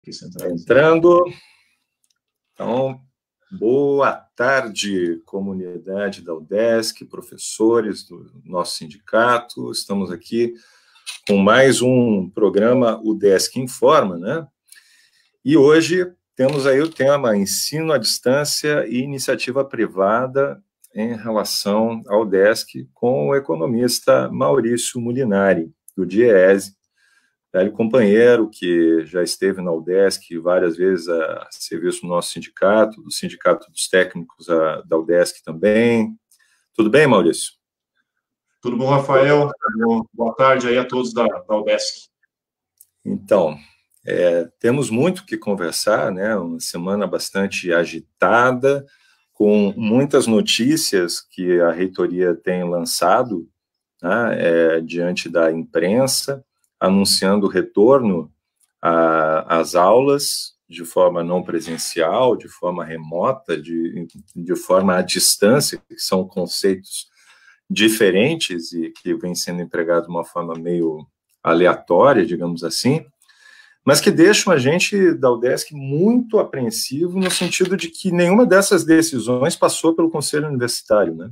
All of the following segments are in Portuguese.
Entrando. Então, boa tarde, comunidade da UDESC, professores do nosso sindicato. Estamos aqui com mais um programa UDESC Informa, né? E hoje temos aí o tema ensino à distância e iniciativa privada em relação ao UDESC com o economista Maurício Molinari, do DIEESE, velho companheiro que já esteve na UDESC várias vezes a serviço do nosso sindicato, do Sindicato dos Técnicos da UDESC também. Tudo bem, Maurício? Tudo bom, Rafael? Boa tarde aí a todos da UDESC. Então, temos muito que conversar, né? Uma semana bastante agitada, com muitas notícias que a reitoria tem lançado, né, diante da imprensa, anunciando o retorno às aulas de forma não presencial, de forma remota, de forma à distância, que são conceitos diferentes e que vêm sendo empregados de uma forma meio aleatória, digamos assim, mas que deixam a gente da UDESC muito apreensivo no sentido de que nenhuma dessas decisões passou pelo Conselho Universitário, né?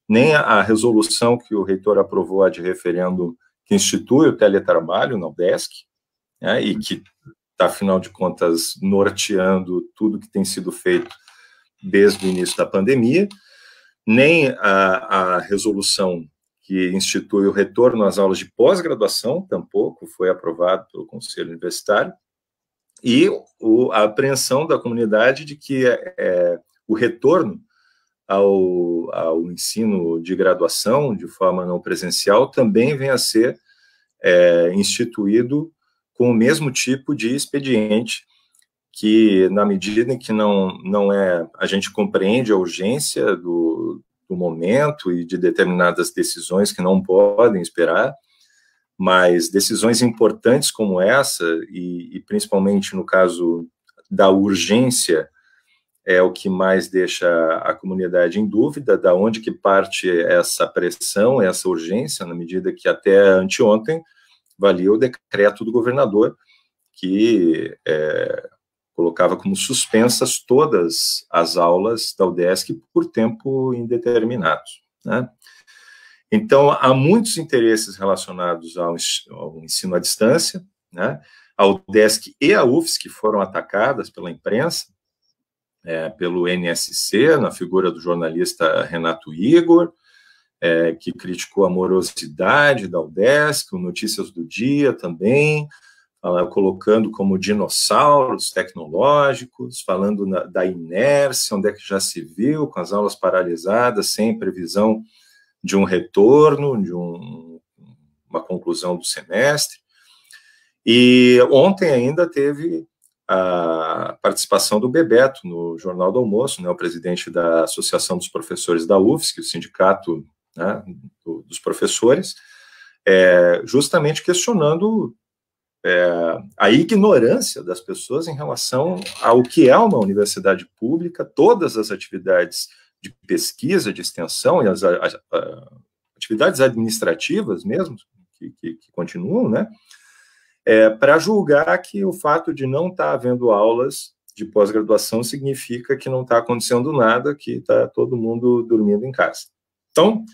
Nem a resolução que o reitor aprovou ad referendo que institui o teletrabalho na UDESC, né, e que está, afinal de contas, norteando tudo que tem sido feito desde o início da pandemia, nem a resolução que institui o retorno às aulas de pós-graduação, tampouco foi aprovado pelo Conselho Universitário, e a apreensão da comunidade de que o retorno ao ensino de graduação, de forma não presencial, também vem a ser instituído com o mesmo tipo de expediente, que, na medida em que a gente compreende a urgência do momento e de determinadas decisões que não podem esperar, mas decisões importantes como essa, e principalmente no caso da urgência, é o que mais deixa a comunidade em dúvida, da onde que parte essa pressão, essa urgência, na medida que até anteontem valia o decreto do governador, que colocava como suspensas todas as aulas da UDESC por tempo indeterminado, né? Então, há muitos interesses relacionados ao ensino à distância, né? A UDESC e a UFSC foram atacadas pela imprensa, pelo NSC, na figura do jornalista Renato Igor, que criticou a morosidade da UDESC, o Notícias do Dia também, colocando como dinossauros tecnológicos, falando da inércia, onde é que já se viu, com as aulas paralisadas, sem previsão de um retorno, de uma conclusão do semestre. E ontem ainda teve a participação do Bebeto no Jornal do Almoço, né, o presidente da Associação dos Professores da UFSC, o sindicato, né, dos professores, justamente questionando a ignorância das pessoas em relação ao que é uma universidade pública, todas as atividades de pesquisa, de extensão e as atividades administrativas mesmo, que continuam, né, para julgar que o fato de não estar havendo aulas de pós-graduação significa que não está acontecendo nada, que está todo mundo dormindo em casa. Então,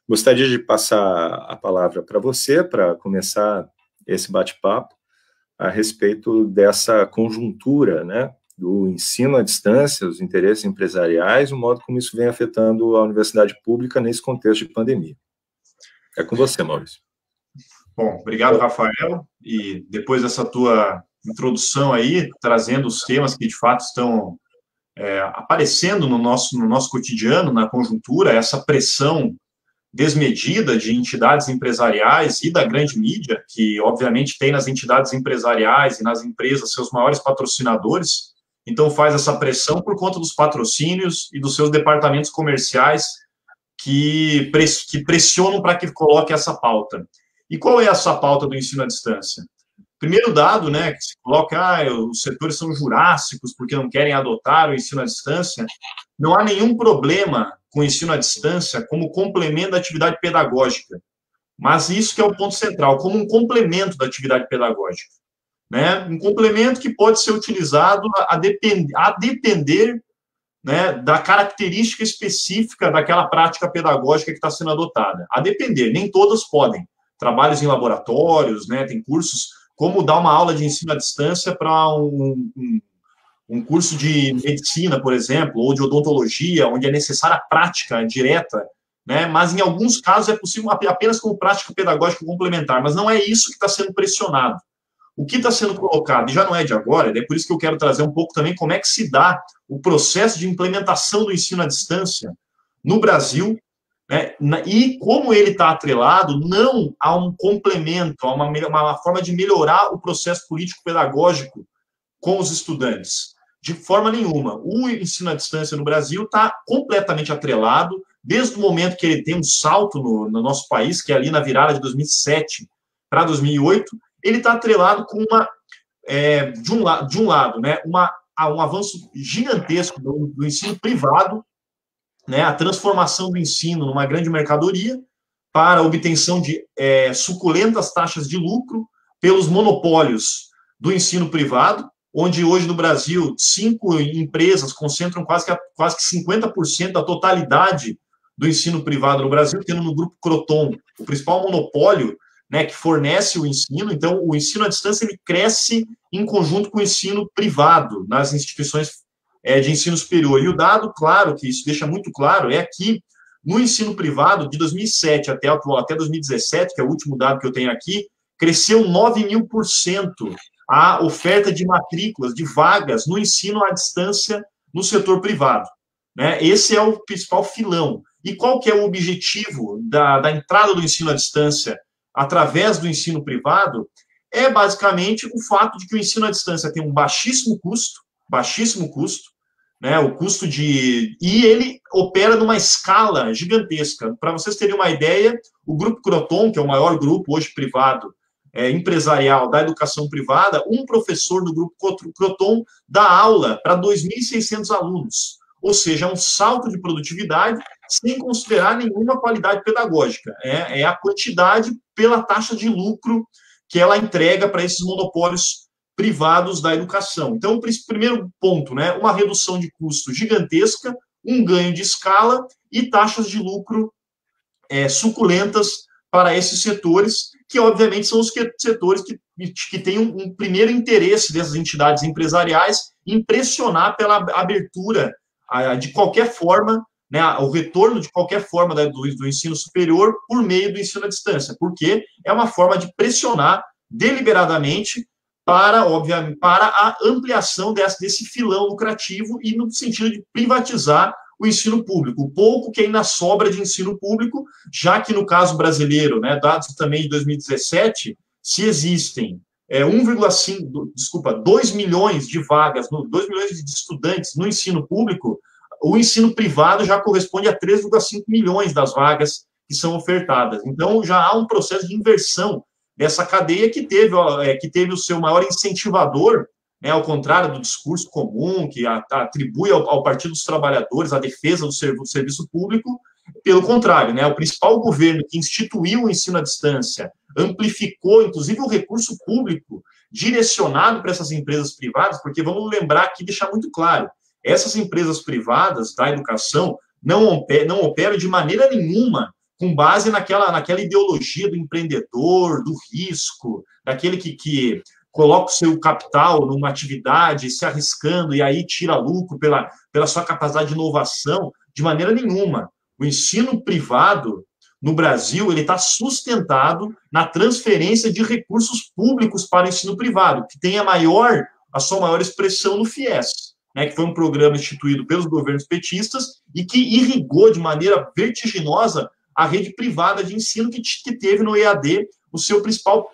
gostaria de passar a palavra para você, para começar esse bate-papo a respeito dessa conjuntura, né, do ensino à distância, os interesses empresariais, o modo como isso vem afetando a universidade pública nesse contexto de pandemia. É com você, Maurício. Bom, obrigado, Rafael, e depois dessa tua introdução aí, trazendo os temas que de fato estão aparecendo no nosso cotidiano, na conjuntura, essa pressão desmedida de entidades empresariais e da grande mídia, que obviamente tem nas entidades empresariais e nas empresas seus maiores patrocinadores, então faz essa pressão por conta dos patrocínios e dos seus departamentos comerciais que pressionam para que coloque essa pauta. E qual é essa pauta do ensino à distância? Primeiro dado, né, que se coloca, os setores são jurássicos porque não querem adotar o ensino à distância. Não há nenhum problema com o ensino à distância como complemento da atividade pedagógica. Mas isso que é o ponto central, como um complemento da atividade pedagógica. né? Um complemento que pode ser utilizado a depender, né, da característica específica daquela prática pedagógica que está sendo adotada. A depender, nem todas podem. Trabalhos em laboratórios, né, tem cursos, como dar uma aula de ensino à distância para um curso de medicina, por exemplo, ou de odontologia, onde é necessária a prática direta, né, mas em alguns casos é possível apenas como prática pedagógica complementar, mas não é isso que está sendo pressionado. O que está sendo colocado, e já não é de agora, é por isso que eu quero trazer um pouco também como é que se dá o processo de implementação do ensino à distância no Brasil, né, e como ele está atrelado não a um complemento, a uma forma de melhorar o processo político-pedagógico com os estudantes. De forma nenhuma. O ensino à distância no Brasil está completamente atrelado, desde o momento que ele tem um salto no nosso país, que é ali na virada de 2007 para 2008, ele está atrelado com de um lado, né, um avanço gigantesco do ensino privado, né, a transformação do ensino numa grande mercadoria para a obtenção de suculentas taxas de lucro pelos monopólios do ensino privado, onde hoje no Brasil 5 empresas concentram quase que 50% da totalidade do ensino privado no Brasil, tendo no grupo Croton o principal monopólio, né, que fornece o ensino. Então, o ensino à distância ele cresce em conjunto com o ensino privado nas instituições de ensino superior. E o dado, claro, que isso deixa muito claro, é que no ensino privado, de 2007 até 2017, que é o último dado que eu tenho aqui, cresceu 9.000% a oferta de matrículas, de vagas no ensino à distância no setor privado, né? Esse é o principal filão. E qual que é o objetivo da entrada do ensino à distância através do ensino privado? É basicamente o fato de que o ensino à distância tem um baixíssimo custo, né? O custo e ele opera numa escala gigantesca. Para vocês terem uma ideia, o Grupo Croton, que é o maior grupo hoje privado empresarial da educação privada, um professor do Grupo Croton dá aula para 2.600 alunos. Ou seja, é um salto de produtividade sem considerar nenhuma qualidade pedagógica. É a quantidade pela taxa de lucro que ela entrega para esses monopólios privados da educação. Então, o primeiro ponto, né, uma redução de custo gigantesca, um ganho de escala e taxas de lucro suculentas para esses setores, que obviamente são os setores que têm um primeiro interesse dessas entidades empresariais em pressionar pela abertura de qualquer forma, né, o retorno de qualquer forma do ensino superior por meio do ensino à distância, porque é uma forma de pressionar deliberadamente obviamente, para a ampliação desse filão lucrativo e no sentido de privatizar o ensino público, o pouco que ainda sobra de ensino público, já que no caso brasileiro, né, dados também de 2017, se existem 2 milhões de vagas, 2 milhões de estudantes no ensino público, o ensino privado já corresponde a 3,5 milhões das vagas que são ofertadas. Então, já há um processo de inversão dessa cadeia que teve o seu maior incentivador, né, ao contrário do discurso comum, que atribui ao Partido dos Trabalhadores a defesa do serviço público. Pelo contrário, né, o principal governo que instituiu o ensino à distância, amplificou, inclusive, o recurso público direcionado para essas empresas privadas, porque vamos lembrar aqui, deixar muito claro, essas empresas privadas da educação não operam de maneira nenhuma com base naquela ideologia do empreendedor, do risco, daquele que coloca o seu capital numa atividade, se arriscando, e aí tira lucro pela sua capacidade de inovação, de maneira nenhuma. O ensino privado, no Brasil, ele está sustentado na transferência de recursos públicos para o ensino privado, que tem a sua maior expressão no FIES, né, que foi um programa instituído pelos governos petistas e que irrigou de maneira vertiginosa a rede privada de ensino que teve no EAD o seu principal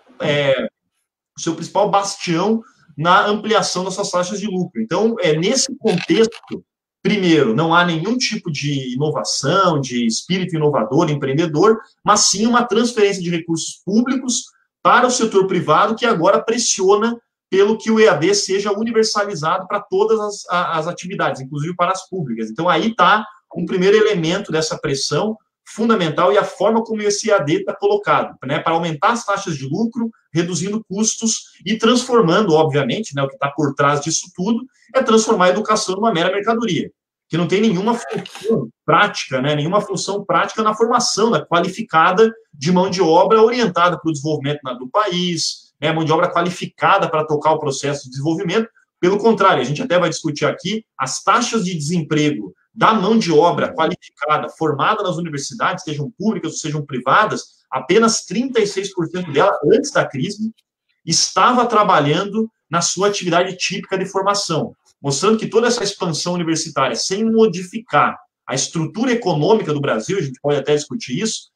bastião na ampliação dessas taxas de lucro. Então, nesse contexto, primeiro, não há nenhum tipo de inovação, de espírito inovador, empreendedor, mas sim uma transferência de recursos públicos para o setor privado, que agora pressiona pelo que o EAD seja universalizado para todas as atividades, inclusive para as públicas. Então, aí está um primeiro elemento dessa pressão, fundamental e a forma como esse EAD está colocado, né, para aumentar as taxas de lucro, reduzindo custos e transformando, obviamente, né, o que está por trás disso tudo é transformar a educação numa mera mercadoria, que não tem nenhuma função prática, né, nenhuma função prática na formação qualificada de mão de obra orientada para o desenvolvimento do país, né, mão de obra qualificada para tocar o processo de desenvolvimento. Pelo contrário, a gente até vai discutir aqui as taxas de desemprego da mão de obra qualificada, formada nas universidades, sejam públicas ou sejam privadas, apenas 36% dela, antes da crise, estava trabalhando na sua atividade típica de formação, mostrando que toda essa expansão universitária, sem modificar a estrutura econômica do Brasil, a gente pode até discutir isso,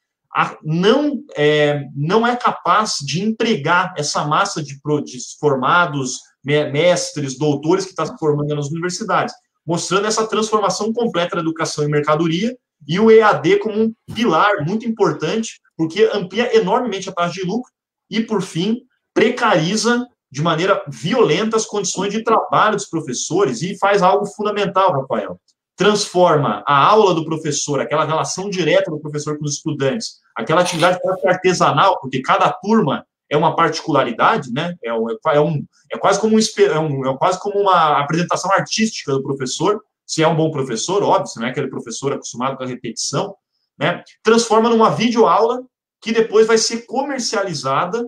não é capaz de empregar essa massa de formados, mestres, doutores que está se formando nas universidades, mostrando essa transformação completa da educação em mercadoria e o EAD como um pilar muito importante, porque amplia enormemente a taxa de lucro e, por fim, precariza de maneira violenta as condições de trabalho dos professores e faz algo fundamental, Rafael. Transforma a aula do professor, aquela relação direta do professor com os estudantes, aquela atividade artesanal, porque cada turma é uma particularidade, né? É quase como uma apresentação artística do professor, se é um bom professor, óbvio, se não é aquele professor acostumado com a repetição, né? Transforma numa videoaula que depois vai ser comercializada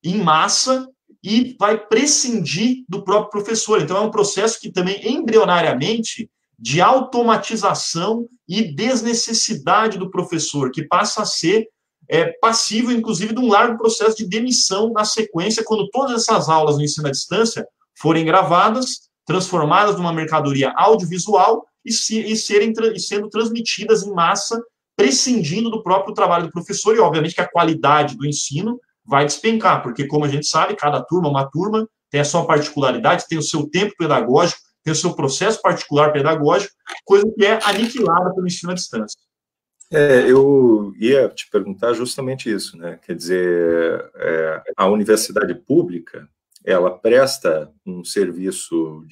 em massa e vai prescindir do próprio professor. Então, é um processo que também, embrionariamente, de automatização e desnecessidade do professor, que passa a ser passivo, inclusive, de um largo processo de demissão na sequência, quando todas essas aulas no ensino à distância forem gravadas, transformadas numa mercadoria audiovisual e sendo transmitidas em massa, prescindindo do próprio trabalho do professor, e, obviamente, que a qualidade do ensino vai despencar, porque, como a gente sabe, cada turma, uma turma, tem a sua particularidade, tem o seu tempo pedagógico, tem o seu processo particular pedagógico, coisa que é aniquilada pelo ensino à distância. Eu ia te perguntar justamente isso, né? Quer dizer, a universidade pública, ela presta um serviço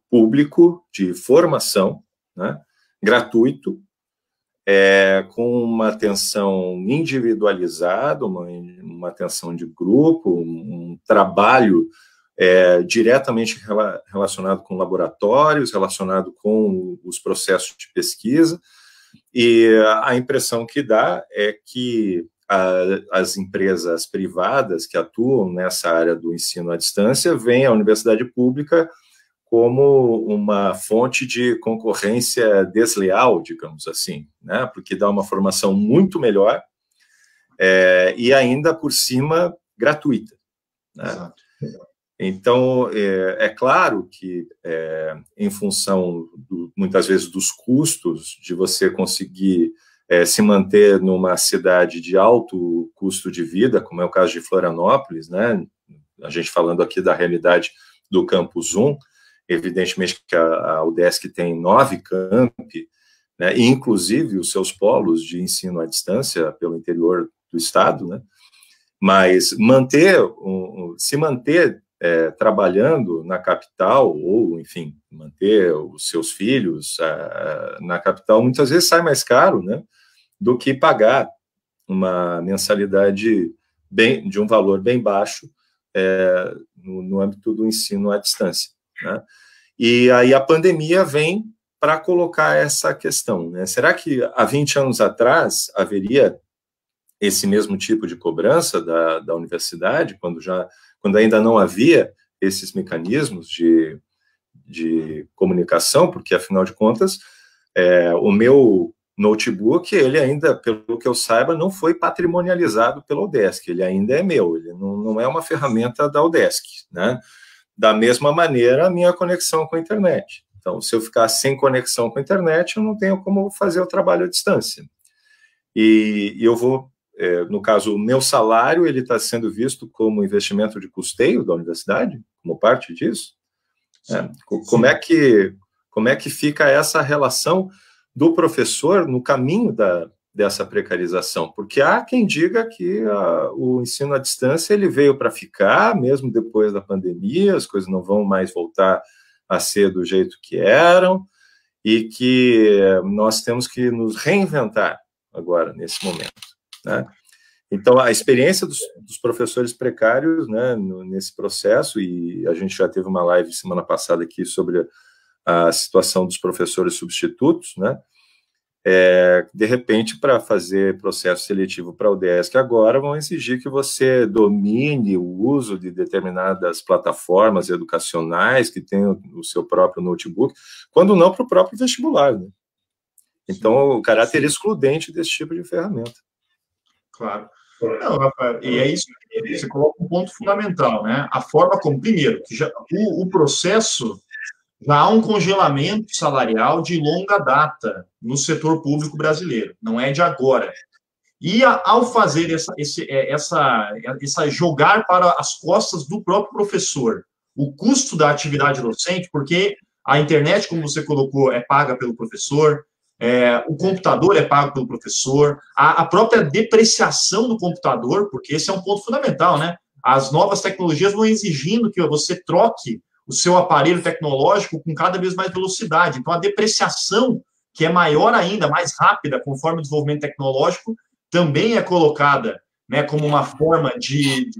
público de formação, né? Gratuito, com uma atenção individualizada, uma atenção de grupo, um trabalho diretamente relacionado com laboratórios, relacionado com os processos de pesquisa, e a impressão que dá é que as empresas privadas que atuam nessa área do ensino à distância veem a universidade pública como uma fonte de concorrência desleal, digamos assim, né? Porque dá uma formação muito melhor e ainda por cima gratuita, né? Exato. Então, é claro que, em função, muitas vezes, dos custos de você conseguir se manter numa cidade de alto custo de vida, como é o caso de Florianópolis, né? A gente falando aqui da realidade do Campus 1, evidentemente que a UDESC tem 9 campi, né? E, inclusive, os seus polos de ensino à distância pelo interior do estado, né? Mas se manter trabalhando na capital, ou, enfim, manter os seus filhos na capital, muitas vezes sai mais caro, né, do que pagar uma mensalidade de um valor bem baixo no âmbito do ensino à distância, né? E aí a pandemia vem para colocar essa questão, né? Será que há 20 anos atrás haveria esse mesmo tipo de cobrança da universidade, quando ainda não havia esses mecanismos de comunicação, porque, afinal de contas, o meu notebook, ele ainda, pelo que eu saiba, não foi patrimonializado pela UDESC, ele ainda é meu, ele não é uma ferramenta da UDESC, né? Da mesma maneira, a minha conexão com a internet. Então, se eu ficar sem conexão com a internet, eu não tenho como fazer o trabalho à distância. E eu vou... no caso, o meu salário, ele está sendo visto como investimento de custeio da universidade, como parte disso? Como é que fica essa relação do professor no caminho dessa precarização? Porque há quem diga que o ensino à distância ele veio para ficar, mesmo depois da pandemia, as coisas não vão mais voltar a ser do jeito que eram, e que nós temos que nos reinventar agora, nesse momento, né? Então, a experiência dos professores precários, né, nesse processo, e a gente já teve uma live semana passada aqui sobre a situação dos professores substitutos, né, de repente, para fazer processo seletivo para o UDESC agora, vão exigir que você domine o uso de determinadas plataformas educacionais que tenham o seu próprio notebook, quando não para o próprio vestibular, né? Então, o caráter excludente desse tipo de ferramenta. Claro. Não, Rafael, e é isso que você coloca um ponto fundamental, né? A forma como, primeiro, que já, o processo, já há um congelamento salarial de longa data no setor público brasileiro, não é de agora. E ao fazer essa jogar para as costas do próprio professor o custo da atividade docente, porque a internet, como você colocou, é paga pelo professor, o computador é pago pelo professor, a própria depreciação do computador, porque esse é um ponto fundamental, né? As novas tecnologias vão exigindo que você troque o seu aparelho tecnológico com cada vez mais velocidade. Então, a depreciação, que é maior ainda, mais rápida, conforme o desenvolvimento tecnológico, também é colocada, né, como uma forma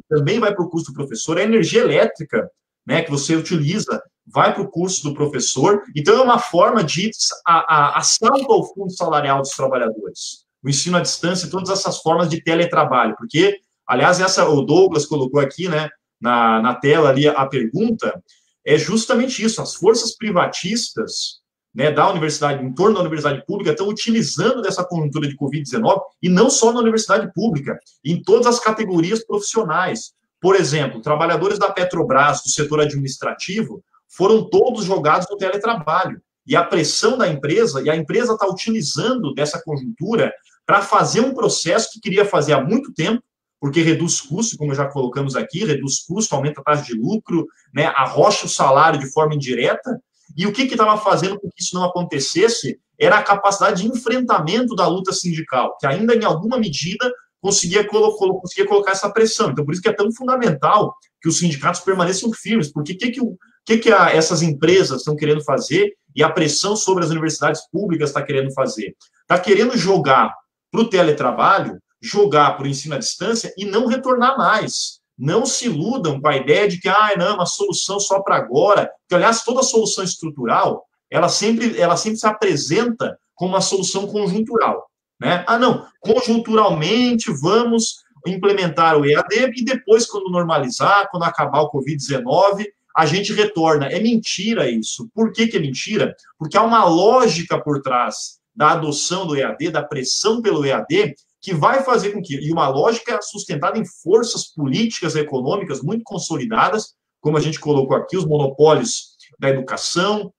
também vai para o custo do professor. A energia elétrica, né, que você utiliza vai para o custo do professor. Então, é uma forma de assalto ao fundo salarial dos trabalhadores. O ensino à distância, todas essas formas de teletrabalho. Porque, aliás, o Douglas colocou aqui, né, na tela ali a pergunta, é justamente isso. As forças privatistas, né, da universidade, em torno da universidade pública, estão utilizando dessa conjuntura de Covid-19, e não só na universidade pública, em todas as categorias profissionais. Por exemplo, trabalhadores da Petrobras, do setor administrativo, foram todos jogados no teletrabalho. E a pressão da empresa, e a empresa está utilizando dessa conjuntura para fazer um processo que queria fazer há muito tempo, porque reduz custo, como já colocamos aqui, reduz custo, aumenta a taxa de lucro, né, arrocha o salário de forma indireta. E o que estava fazendo com que isso não acontecesse era a capacidade de enfrentamento da luta sindical, que ainda, em alguma medida, conseguia colocar essa pressão. Então, por isso que é tão fundamental que os sindicatos permaneçam firmes, porque o que essas empresas estão querendo fazer e a pressão sobre as universidades públicas está querendo fazer? Está querendo jogar para o teletrabalho, jogar para o ensino à distância e não retornar mais. Não se iludam com a ideia de que, não, uma solução só para agora, porque, aliás, toda solução estrutural, ela sempre se apresenta como uma solução conjuntural, né? Não, conjunturalmente vamos implementar o EAD e depois, quando normalizar, quando acabar o Covid-19, a gente retorna. É mentira isso. Por que é mentira? Porque há uma lógica por trás da adoção do EAD, da pressão pelo EAD, que vai fazer com que, e uma lógica sustentada em forças políticas e econômicas muito consolidadas, como a gente colocou aqui, os monopólios da educação,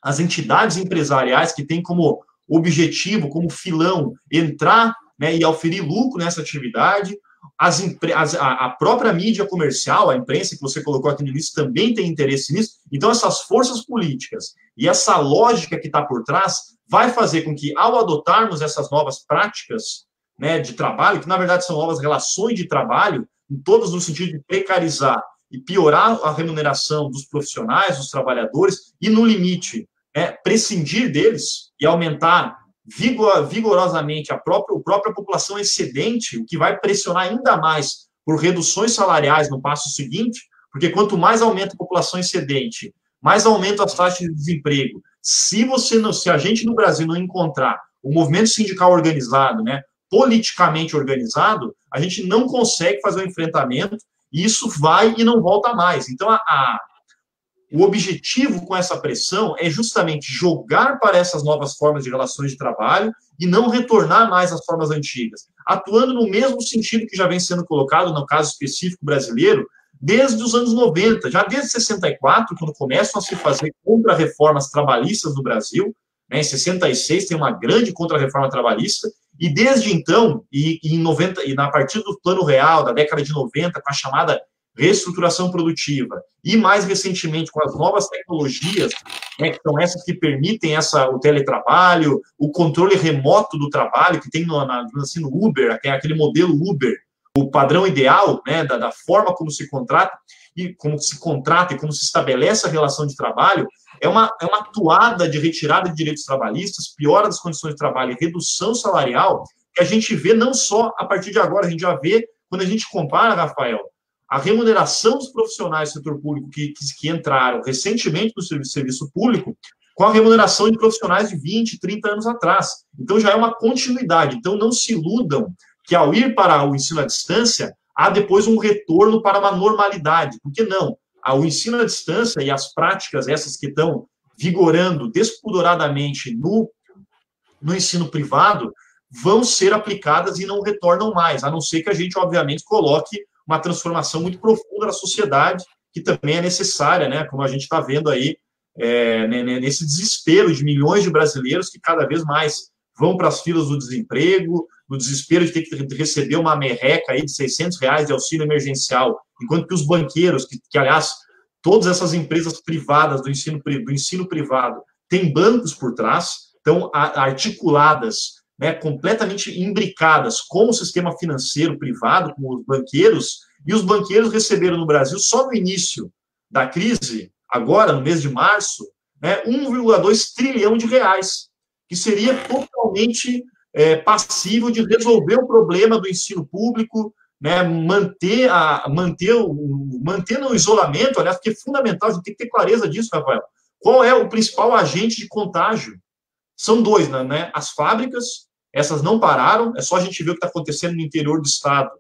as entidades empresariais que têm como objetivo, como filão, entrar, né, e oferir lucro nessa atividade, a própria mídia comercial, a imprensa que você colocou aqui no início, também tem interesse nisso. Então, essas forças políticas e essa lógica que está por trás vai fazer com que, ao adotarmos essas novas práticas, né, de trabalho, que na verdade são novas relações de trabalho, todas no sentido de precarizar e piorar a remuneração dos profissionais, dos trabalhadores, e no limite, prescindir deles e aumentar vigorosamente a própria população excedente, o que vai pressionar ainda mais por reduções salariais no passo seguinte, porque quanto mais aumenta a população excedente, mais aumenta as taxas de desemprego. Se a gente no Brasil não encontrar o movimento sindical organizado, né, politicamente organizado, a gente não consegue fazer o enfrentamento e isso vai e não volta mais. Então, o objetivo com essa pressão é justamente jogar para essas novas formas de relações de trabalho e não retornar mais às formas antigas, atuando no mesmo sentido que já vem sendo colocado no caso específico brasileiro, desde os anos 90, já desde 64, quando começam a se fazer contra-reformas trabalhistas no Brasil, né, em 66 tem uma grande contra-reforma trabalhista, e desde então, a partir do Plano Real, da década de 90, com a chamada reestruturação produtiva, e mais recentemente com as novas tecnologias, né, que são essas que permitem o teletrabalho, o controle remoto do trabalho, que tem no Uber, aquele modelo Uber, o padrão ideal, né, da forma como se contrata e como se estabelece a relação de trabalho, é uma atuada de retirada de direitos trabalhistas, piora das condições de trabalho e redução salarial que a gente vê não só a partir de agora, a gente já vê, quando a gente compara, Rafael, a remuneração dos profissionais do setor público que entraram recentemente no serviço público com a remuneração de profissionais de 20, 30 anos atrás. Então, já é uma continuidade. Então, não se iludam que, ao ir para o ensino à distância, há depois um retorno para uma normalidade. Por que não? O ensino à distância e as práticas, essas que estão vigorando despudoradamente no ensino privado, vão ser aplicadas e não retornam mais, a não ser que a gente, obviamente, coloque uma transformação muito profunda na sociedade, que também é necessária, né? Como a gente está vendo aí, nesse desespero de milhões de brasileiros que cada vez mais vão para as filas do desemprego, no desespero de ter que receber uma merreca aí de R$600 de auxílio emergencial, enquanto que os banqueiros, que aliás, todas essas empresas privadas do ensino privado têm bancos por trás, estão articuladas, né, completamente imbricadas com o sistema financeiro privado, com os banqueiros, e os banqueiros receberam no Brasil, só no início da crise, agora, no mês de março, né, 1,2 trilhão de reais, que seria totalmente passível de resolver o problema do ensino público, né, manter no isolamento, aliás, porque é fundamental, a gente tem que ter clareza disso, Rafael. Qual é o principal agente de contágio? São dois, né? As fábricas, essas não pararam, é só a gente ver o que está acontecendo no interior do estado,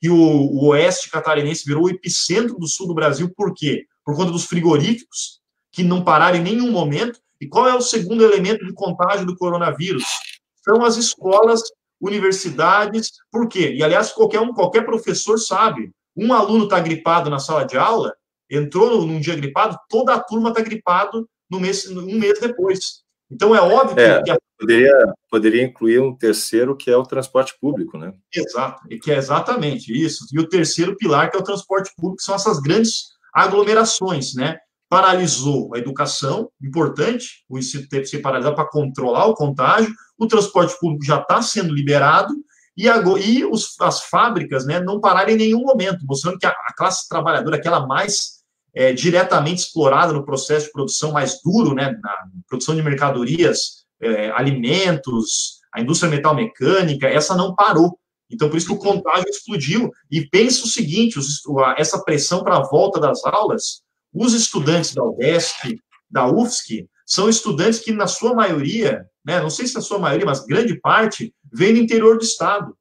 que o oeste catarinense virou o epicentro do sul do Brasil, por quê? Por conta dos frigoríficos, que não pararam em nenhum momento. E qual é o segundo elemento de contágio do coronavírus? São as escolas, universidades, por quê? E, aliás, qualquer professor sabe, um aluno está gripado na sala de aula, entrou num dia gripado, toda a turma está gripado um mês depois. Então, é óbvio que... Poderia incluir um terceiro, que é o transporte público, né? Exato, que é exatamente isso. E o terceiro pilar, que é o transporte público, são essas grandes aglomerações, né? Paralisou a educação, importante, o ensino teve que ser paralisado para controlar o contágio, o transporte público já está sendo liberado, e as fábricas, né, não pararam em nenhum momento, mostrando que a classe trabalhadora, aquela mais diretamente explorada no processo de produção mais duro, né, na produção de mercadorias, alimentos, a indústria metalmecânica, essa não parou. Então, por isso que o contágio explodiu. E pensa o seguinte, essa pressão para a volta das aulas, os estudantes da UDESC, da UFSC, são estudantes que, na sua maioria, né, não sei se na sua maioria, mas grande parte, vem do interior do estado.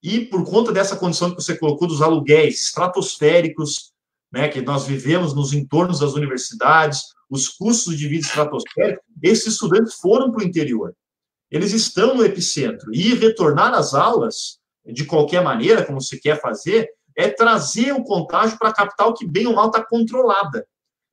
E por conta dessa condição que você colocou dos aluguéis estratosféricos, né, que nós vivemos nos entornos das universidades, os custos de vida estratosféricos, esses estudantes foram para o interior. Eles estão no epicentro. E retornar às aulas, de qualquer maneira, como se quer fazer, é trazer o contágio para a capital que, bem ou mal, está controlada.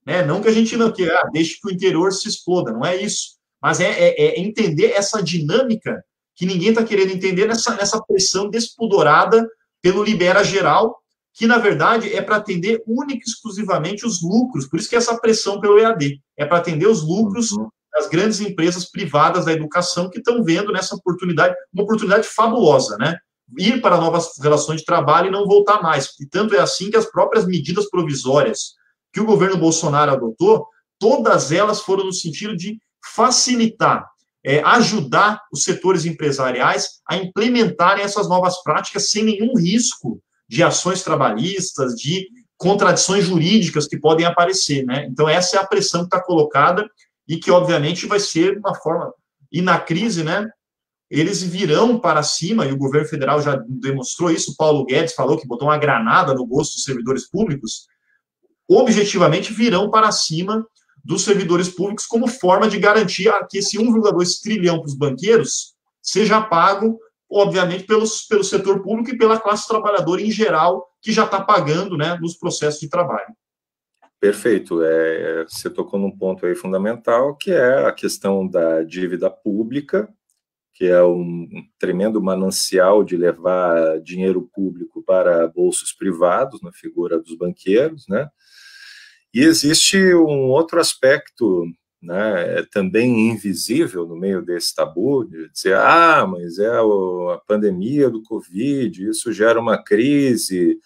Né? Não que a gente não queira, deixe que o interior se exploda, não é isso. Mas é entender essa dinâmica que ninguém está querendo entender nessa pressão despudorada pelo libera geral, que, na verdade, é para atender única e exclusivamente os lucros. Por isso que essa pressão pelo EAD é para atender os lucros das grandes empresas privadas da educação que estão vendo nessa oportunidade, uma oportunidade fabulosa, né? Ir para novas relações de trabalho e não voltar mais. E tanto é assim que as próprias medidas provisórias que o governo Bolsonaro adotou, todas elas foram no sentido de facilitar, ajudar os setores empresariais a implementarem essas novas práticas sem nenhum risco de ações trabalhistas, de contradições jurídicas que podem aparecer, né? Então, essa é a pressão que está colocada e que, obviamente, vai ser uma forma... E na crise, né, eles virão para cima, e o governo federal já demonstrou isso, o Paulo Guedes falou que botou uma granada no bolso dos servidores públicos, objetivamente virão para cima dos servidores públicos como forma de garantir que esse 1,2 trilhão para os banqueiros seja pago, obviamente, pelo setor público e pela classe trabalhadora em geral, que já está pagando, né, nos processos de trabalho. Perfeito. Você tocou num ponto aí fundamental, que é a questão da dívida pública, que é um tremendo manancial de levar dinheiro público para bolsos privados, na figura dos banqueiros, né? E existe um outro aspecto, né, também invisível no meio desse tabu, de dizer, mas é a pandemia do Covid, isso gera uma crise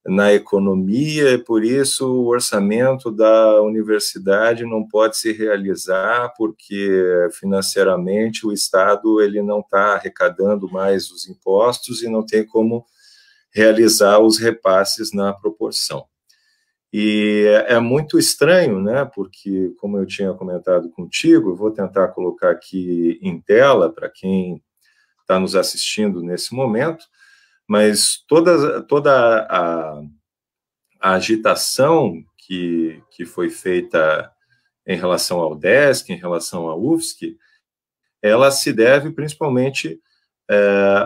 na economia, e por isso o orçamento da universidade não pode se realizar, porque financeiramente o Estado ele não está arrecadando mais os impostos e não tem como realizar os repasses na proporção. E é muito estranho, né, porque, como eu tinha comentado contigo, eu vou tentar colocar aqui em tela para quem está nos assistindo nesse momento, mas toda a agitação que foi feita em relação ao DESC, em relação à UFSC, ela se deve principalmente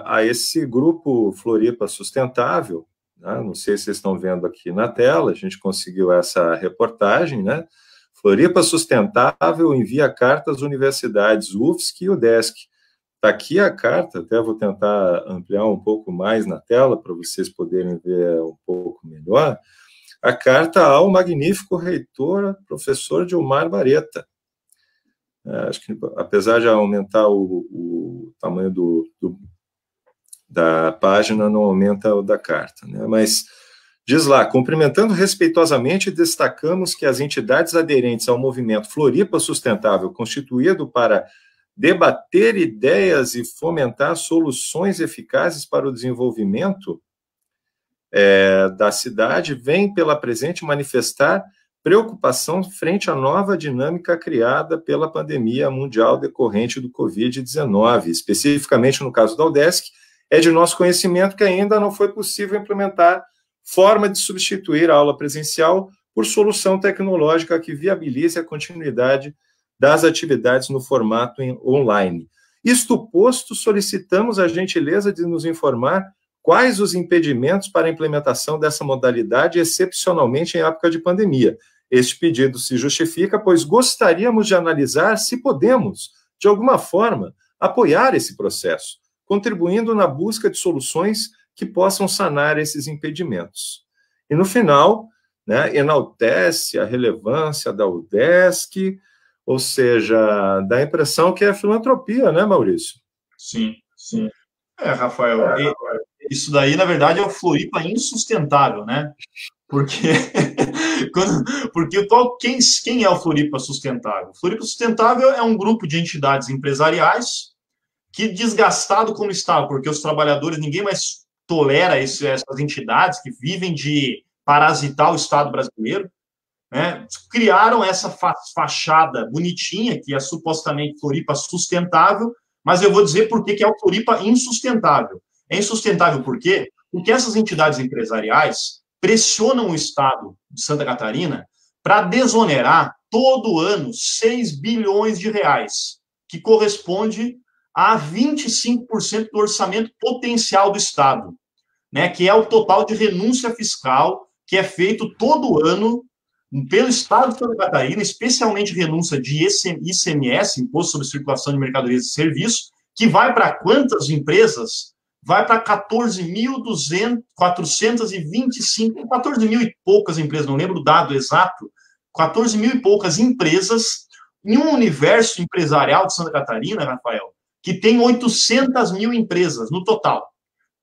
a esse grupo Floripa Sustentável, né? Não sei se vocês estão vendo aqui na tela, a gente conseguiu essa reportagem, né? Floripa Sustentável envia cartas às universidades UFSC e UDESC. Está aqui a carta, até vou tentar ampliar um pouco mais na tela para vocês poderem ver um pouco melhor. A carta ao magnífico reitor, professor Gilmar Bareta. Acho que, apesar de aumentar o tamanho da página, não aumenta o da carta, né? Mas diz lá: cumprimentando respeitosamente, destacamos que as entidades aderentes ao movimento Floripa Sustentável, constituído para debater ideias e fomentar soluções eficazes para o desenvolvimento da cidade, vem pela presente manifestar preocupação frente à nova dinâmica criada pela pandemia mundial decorrente do Covid-19. Especificamente no caso da UDESC, é de nosso conhecimento que ainda não foi possível implementar forma de substituir a aula presencial por solução tecnológica que viabilize a continuidade das atividades no formato online. Isto posto, solicitamos a gentileza de nos informar quais os impedimentos para a implementação dessa modalidade, excepcionalmente em época de pandemia. Este pedido se justifica, pois gostaríamos de analisar se podemos, de alguma forma, apoiar esse processo, contribuindo na busca de soluções que possam sanar esses impedimentos. E, no final, né, enaltece a relevância da UDESC, ou seja, dá a impressão que é filantropia, né, Maurício? Sim, sim. Rafael, isso daí, na verdade, é o Floripa insustentável, né? Porque, quem é o Floripa Sustentável? O Floripa Sustentável é um grupo de entidades empresariais que, desgastado como está, porque os trabalhadores, ninguém mais tolera essas entidades que vivem de parasitar o Estado brasileiro, né? Criaram essa fachada bonitinha, que é supostamente Floripa Sustentável, mas eu vou dizer por que é o Floripa insustentável. É insustentável por quê? Porque essas entidades empresariais pressionam o Estado de Santa Catarina para desonerar todo ano 6 bilhões de reais, que corresponde a 25% do orçamento potencial do Estado, né, que é o total de renúncia fiscal que é feito todo ano pelo Estado de Santa Catarina, especialmente renúncia de ICMS, Imposto sobre Circulação de Mercadorias e Serviços, que vai para quantas empresas? Vai para 14.425, 14 mil e poucas empresas, não lembro o dado exato, 14 mil e poucas empresas em um universo empresarial de Santa Catarina, Rafael, que tem 800 mil empresas no total.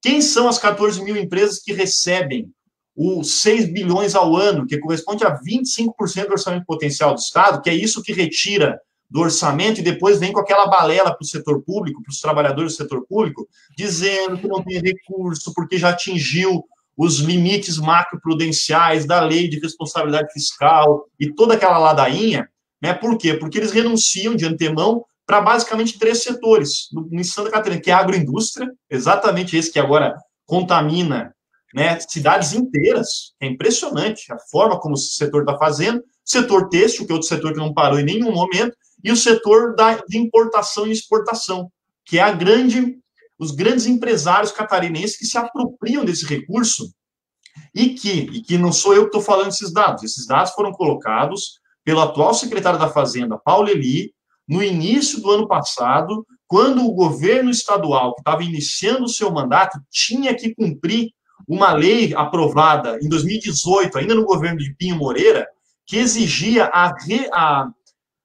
Quem são as 14 mil empresas que recebem os 6 bilhões ao ano, que corresponde a 25% do orçamento potencial do Estado, que é isso que retira do orçamento e depois vem com aquela balela para o setor público, para os trabalhadores do setor público, dizendo que não tem recurso porque já atingiu os limites macroprudenciais da lei de responsabilidade fiscal e toda aquela ladainha, né? Por quê? Porque eles renunciam de antemão para basicamente 3 setores em Santa Catarina, que é a agroindústria, exatamente esse que agora contamina, né, cidades inteiras. É impressionante a forma como o setor está fazendo. Setor têxtil, que é outro setor que não parou em nenhum momento, e o setor de importação e exportação, que é os grandes empresários catarinenses que se apropriam desse recurso e que não sou eu que estou falando esses dados foram colocados pelo atual secretário da Fazenda, Paulo Eli, no início do ano passado, quando o governo estadual, que estava iniciando o seu mandato, tinha que cumprir uma lei aprovada em 2018, ainda no governo de Pinho Moreira, que exigia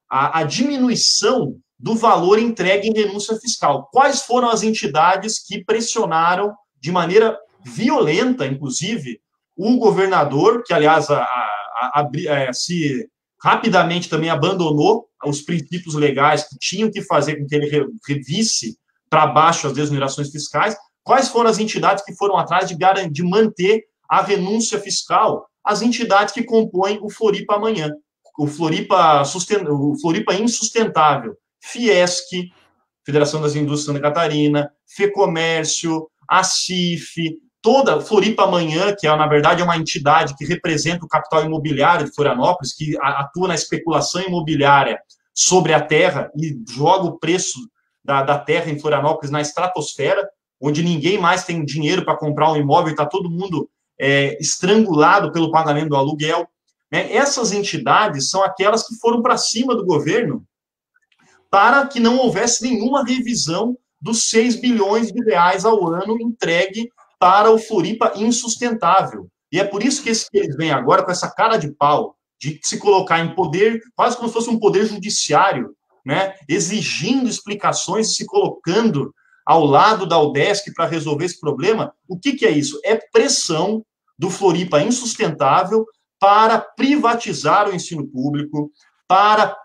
a diminuição do valor entregue em renúncia fiscal. Quais foram as entidades que pressionaram de maneira violenta, inclusive, o governador, que, aliás, se rapidamente também abandonou os princípios legais que tinham que fazer com que ele revisse para baixo as desonerações fiscais. Quais foram as entidades que foram atrás de manter a renúncia fiscal? As entidades que compõem o Floripa Amanhã, o Floripa Insustentável, Fiesc, Federação das Indústrias de Santa Catarina, FEComércio, a CIF, toda Floripa Amanhã, que na verdade é uma entidade que representa o capital imobiliário de Florianópolis, que atua na especulação imobiliária sobre a terra e joga o preço da terra em Florianópolis na estratosfera, onde ninguém mais tem dinheiro para comprar um imóvel e está todo mundo estrangulado pelo pagamento do aluguel. Né? Essas entidades são aquelas que foram para cima do governo para que não houvesse nenhuma revisão dos 6 bilhões de reais ao ano entregue para o Floripa Insustentável. E é por isso que eles vêm agora com essa cara de pau de se colocar em poder, quase como se fosse um poder judiciário, né, exigindo explicações e se colocando ao lado da UDESC para resolver esse problema. O que é isso? É pressão do Floripa Insustentável para privatizar o ensino público, para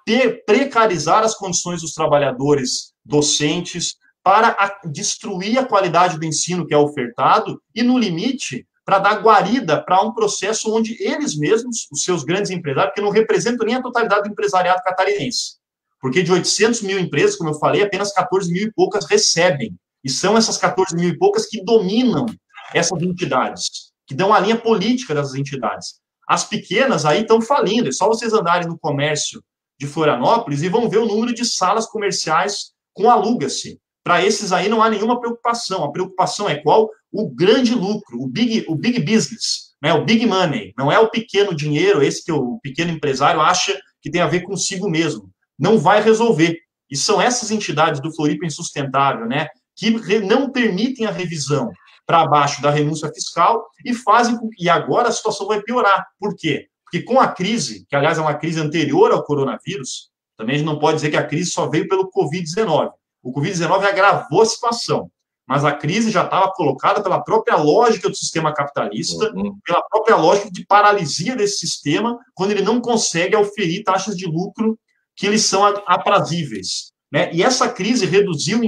precarizar as condições dos trabalhadores docentes, para destruir a qualidade do ensino que é ofertado e, no limite, para dar guarida para um processo onde eles mesmos, os seus grandes empresários, que não representam nem a totalidade do empresariado catarinense, porque de 800 mil empresas, como eu falei, apenas 14 mil e poucas recebem, e são essas 14 mil e poucas que dominam essas entidades, que dão a linha política dessas entidades. As pequenas aí estão falindo, é só vocês andarem no comércio de Florianópolis e vão ver o número de salas comerciais com aluga-se. Para esses aí não há nenhuma preocupação. A preocupação é qual? O grande lucro, o big business, né? O big money. Não é o pequeno dinheiro, esse que o pequeno empresário acha que tem a ver consigo mesmo. Não vai resolver. E são essas entidades do Floripa Insustentável, né, que não permitem a revisão para baixo da renúncia fiscal e fazem com que... E agora a situação vai piorar. Por quê? Porque com a crise, que aliás é uma crise anterior ao coronavírus, também a gente não pode dizer que a crise só veio pelo Covid-19. O Covid-19 agravou a situação, mas a crise já estava colocada pela própria lógica do sistema capitalista, pela própria lógica de paralisia desse sistema, quando ele não consegue auferir taxas de lucro que eles são aprazíveis. Né? E essa crise reduziu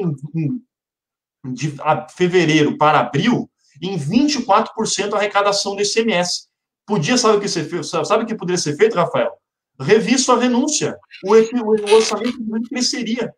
de fevereiro para abril em 24% a arrecadação do ICMS. Sabe o que poderia ser feito, Rafael? Revisto a renúncia. O orçamento cresceria.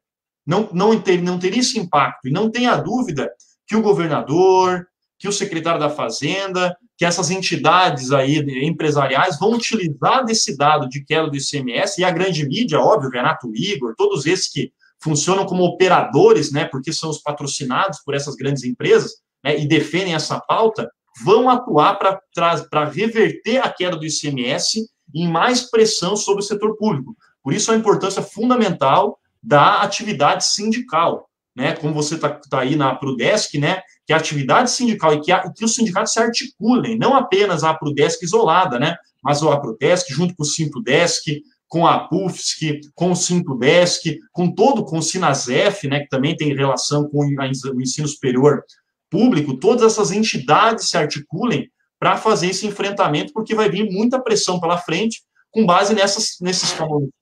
Não teria esse impacto. E não tenha dúvida que o governador, que o secretário da Fazenda, que essas entidades aí empresariais vão utilizar desse dado de queda do ICMS, e a grande mídia, óbvio, Renato Igor, todos esses que funcionam como operadores, né, porque são os patrocinados por essas grandes empresas, né, e defendem essa pauta, vão atuar para reverter a queda do ICMS em mais pressão sobre o setor público. Por isso, a importância fundamental da atividade sindical, né? Como você tá aí na Prudesc, né? Que a atividade sindical e que os sindicatos se articulem, não apenas a Prudesc isolada, né? Mas a Prudesc junto com o Sintudesc, com a PUFSC, com o Sintudesc, com o Sinasef, né? Que também tem relação com o ensino superior público. Todas essas entidades se articulem para fazer esse enfrentamento, porque vai vir muita pressão pela frente, com base nesses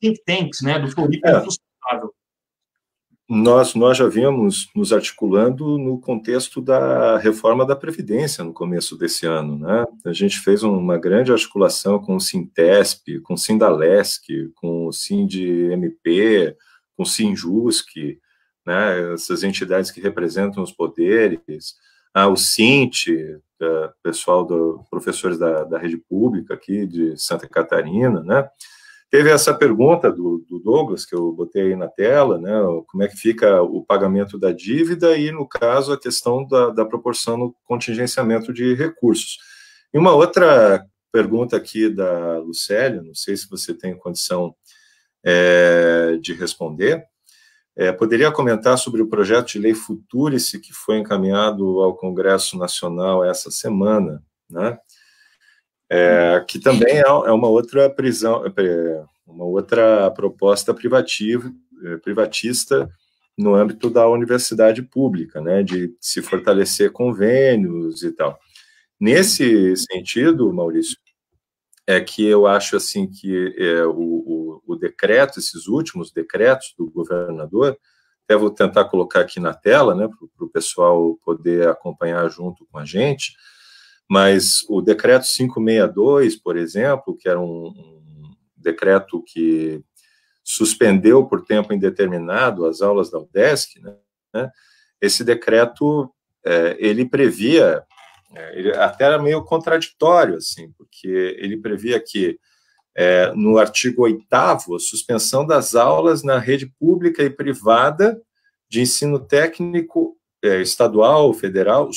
think tanks, né? Do Floripa Insustentável. Nós já vimos nos articulando no contexto da reforma da Previdência no começo desse ano, né? A gente fez uma grande articulação com o Sintesp, com o Sindalesc, com o Sindmp, com o Sinjusc, né? Essas entidades que representam os poderes, o Sint, pessoal professores da rede pública aqui de Santa Catarina, né? Teve essa pergunta do Douglas, que eu botei aí na tela, né, como é que fica o pagamento da dívida e, no caso, a questão da proporção no contingenciamento de recursos. E uma outra pergunta aqui da Lucélia, não sei se você tem condição de responder, poderia comentar sobre o projeto de lei Futurice, que foi encaminhado ao Congresso Nacional essa semana, né? Que também é uma outra uma outra proposta privatista no âmbito da universidade pública, né, de se fortalecer convênios e tal. Nesse sentido, Maurício, é que eu acho assim que o decreto, esses últimos decretos do governador, até vou tentar colocar aqui na tela, né, para o pessoal poder acompanhar junto com a gente, mas o decreto 562, por exemplo, que era um decreto que suspendeu por tempo indeterminado as aulas da UDESC, né, esse decreto, ele previa, ele até era meio contraditório, assim, porque ele previa que, no artigo 8º, a suspensão das aulas na rede pública e privada de ensino técnico estadual, federal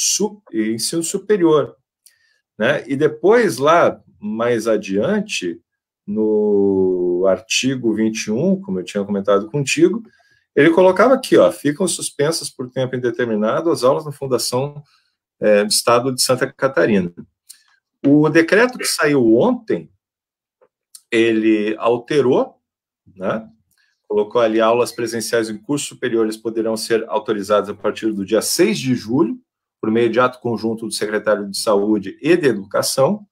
e ensino superior, né? E depois, lá mais adiante, no artigo 21, como eu tinha comentado contigo, ele colocava aqui, ó, ficam suspensas por tempo indeterminado as aulas na Fundação do Estado de Santa Catarina. O decreto que saiu ontem, ele alterou, né? Colocou ali aulas presenciais em cursos superiores poderão ser autorizadas a partir do dia 6 de julho, por meio de ato conjunto do secretário de Saúde e de Educação,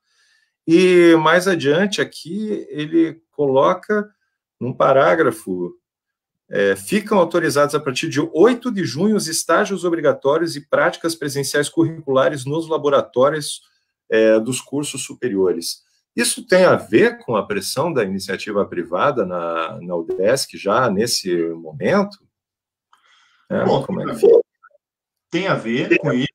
e mais adiante aqui ele coloca num parágrafo, ficam autorizados a partir de 8 de junho os estágios obrigatórios e práticas presenciais curriculares nos laboratórios dos cursos superiores. Isso tem a ver com a pressão da iniciativa privada na UDESC já nesse momento? Bom, como é que fica? Tem a ver com isso,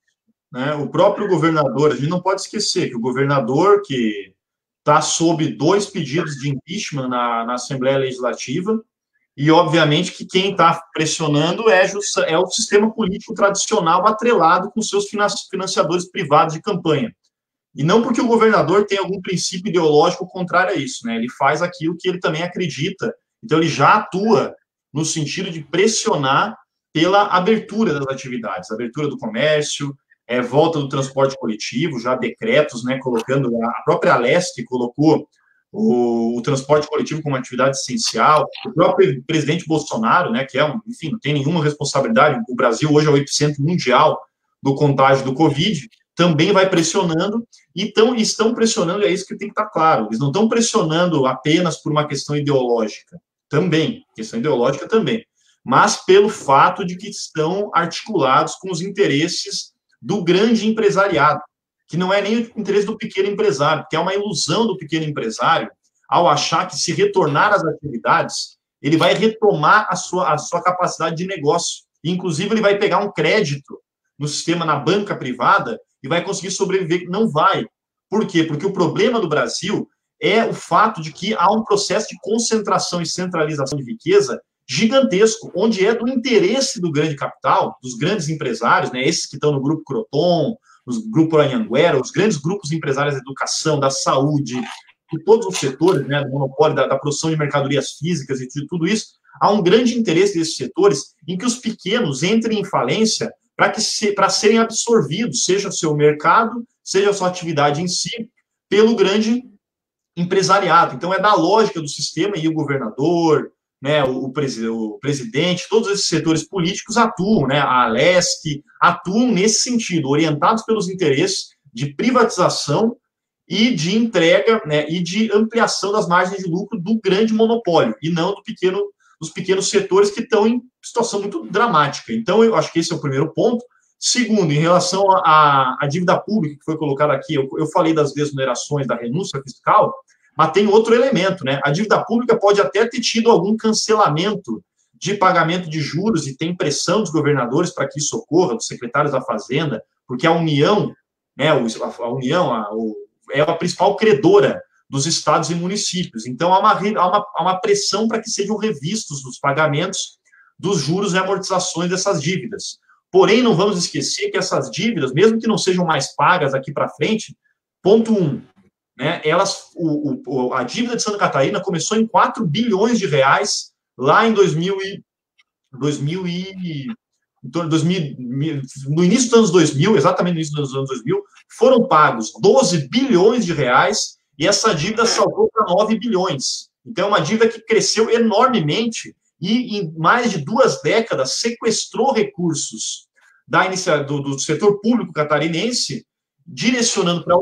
né? O próprio governador, a gente não pode esquecer que o governador que está sob 2 pedidos de impeachment na Assembleia Legislativa, e obviamente que quem está pressionando é o sistema político tradicional atrelado com seus financiadores privados de campanha. E não porque o governador tem algum princípio ideológico contrário a isso, né? Ele faz aquilo que ele também acredita. Então, ele já atua no sentido de pressionar pela abertura das atividades, abertura do comércio, volta do transporte coletivo, já decretos, né? Colocando a própria Alesc colocou o transporte coletivo como atividade essencial. O próprio presidente Bolsonaro, né? Que enfim, não tem nenhuma responsabilidade. O Brasil hoje é o epicentro mundial do contágio do Covid. Também vai pressionando, e estão pressionando, é isso que tem que estar claro, eles não estão pressionando apenas por uma questão ideológica, também, questão ideológica também, mas pelo fato de que estão articulados com os interesses do grande empresariado, que não é nem o interesse do pequeno empresário, que é uma ilusão do pequeno empresário, ao achar que se retornar às atividades, ele vai retomar a sua capacidade de negócio, inclusive ele vai pegar um crédito no sistema, na banca privada, e vai conseguir sobreviver. Não vai. Por quê? Porque o problema do Brasil é o fato de que há um processo de concentração e centralização de riqueza gigantesco, onde é do interesse do grande capital, dos grandes empresários, né, esses que estão no Grupo Croton, no Grupo Anhanguera, os grandes grupos empresários da educação, da saúde, de todos os setores, né, do monopólio da produção de mercadorias físicas e de tudo isso, há um grande interesse desses setores em que os pequenos entrem em falência para serem absorvidos, seja o seu mercado, seja a sua atividade em si, pelo grande empresariado. Então, é da lógica do sistema, e o governador, né, o presidente, todos esses setores políticos atuam, né, a Alesc, atuam nesse sentido, orientados pelos interesses de privatização e de entrega, né, e de ampliação das margens de lucro do grande monopólio, e não dos pequenos setores que estão em situação muito dramática. Então, eu acho que esse é o primeiro ponto. Segundo, em relação à dívida pública que foi colocada aqui, eu falei das desonerações, da renúncia fiscal, mas tem outro elemento, né? A dívida pública pode até ter tido algum cancelamento de pagamento de juros, e tem pressão dos governadores para que isso ocorra, dos secretários da Fazenda, porque a União, né, é a principal credora dos estados e municípios. Então, há uma pressão para que sejam revistos os pagamentos dos juros e amortizações dessas dívidas. Porém, não vamos esquecer que essas dívidas, mesmo que não sejam mais pagas daqui para frente, ponto 1, né, a dívida de Santa Catarina começou em 4 bilhões de reais lá em no início dos anos 2000, exatamente no início dos anos 2000, foram pagos 12 bilhões de reais, e essa dívida saltou para 9 bilhões. Então, é uma dívida que cresceu enormemente e, em mais de 2 décadas, sequestrou recursos do setor público catarinense direcionando para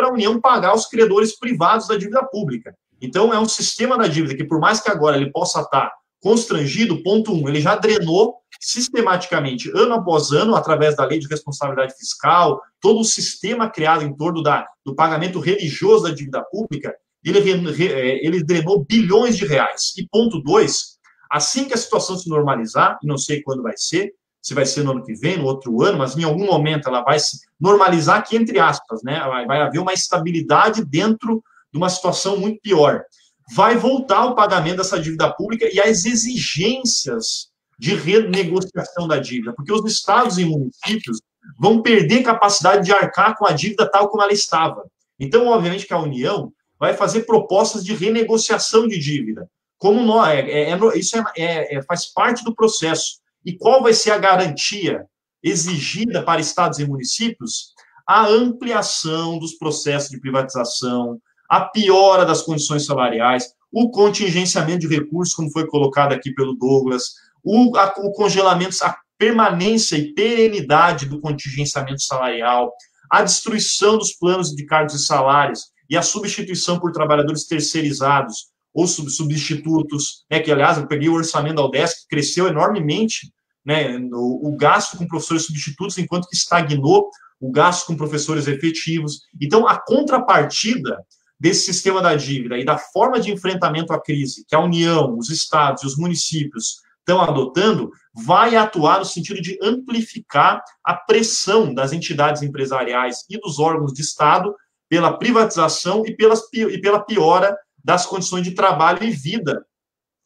a União pagar os credores privados da dívida pública. Então, é um sistema da dívida que, por mais que agora ele possa estar constrangido, ponto 1, ele já drenou sistematicamente, ano após ano, através da lei de responsabilidade fiscal, todo o sistema criado em torno do pagamento religioso da dívida pública, ele drenou bilhões de reais. E ponto 2, assim que a situação se normalizar, e não sei quando vai ser, se vai ser no ano que vem, no outro ano, mas em algum momento ela vai se normalizar aqui, entre aspas, né? Vai haver uma estabilidade dentro de uma situação muito pior. Vai voltar o pagamento dessa dívida pública e as exigências de renegociação da dívida, porque os estados e municípios vão perder capacidade de arcar com a dívida tal como ela estava. Então, obviamente que a União vai fazer propostas de renegociação de dívida. Como nós, isso faz parte do processo. E qual vai ser a garantia exigida para estados e municípios? A ampliação dos processos de privatização, a piora das condições salariais, o contingenciamento de recursos, como foi colocado aqui pelo Douglas, o congelamento, a permanência e perenidade do contingenciamento salarial, a destruição dos planos de cargos e salários e a substituição por trabalhadores terceirizados ou substitutos, né, que, aliás, eu peguei o orçamento da UDESC, que cresceu enormemente, né, o gasto com professores substitutos, enquanto que estagnou o gasto com professores efetivos. Então, a contrapartida desse sistema da dívida e da forma de enfrentamento à crise que a União, os estados e os municípios estão adotando, vai atuar no sentido de amplificar a pressão das entidades empresariais e dos órgãos de Estado pela privatização e pela piora das condições de trabalho e vida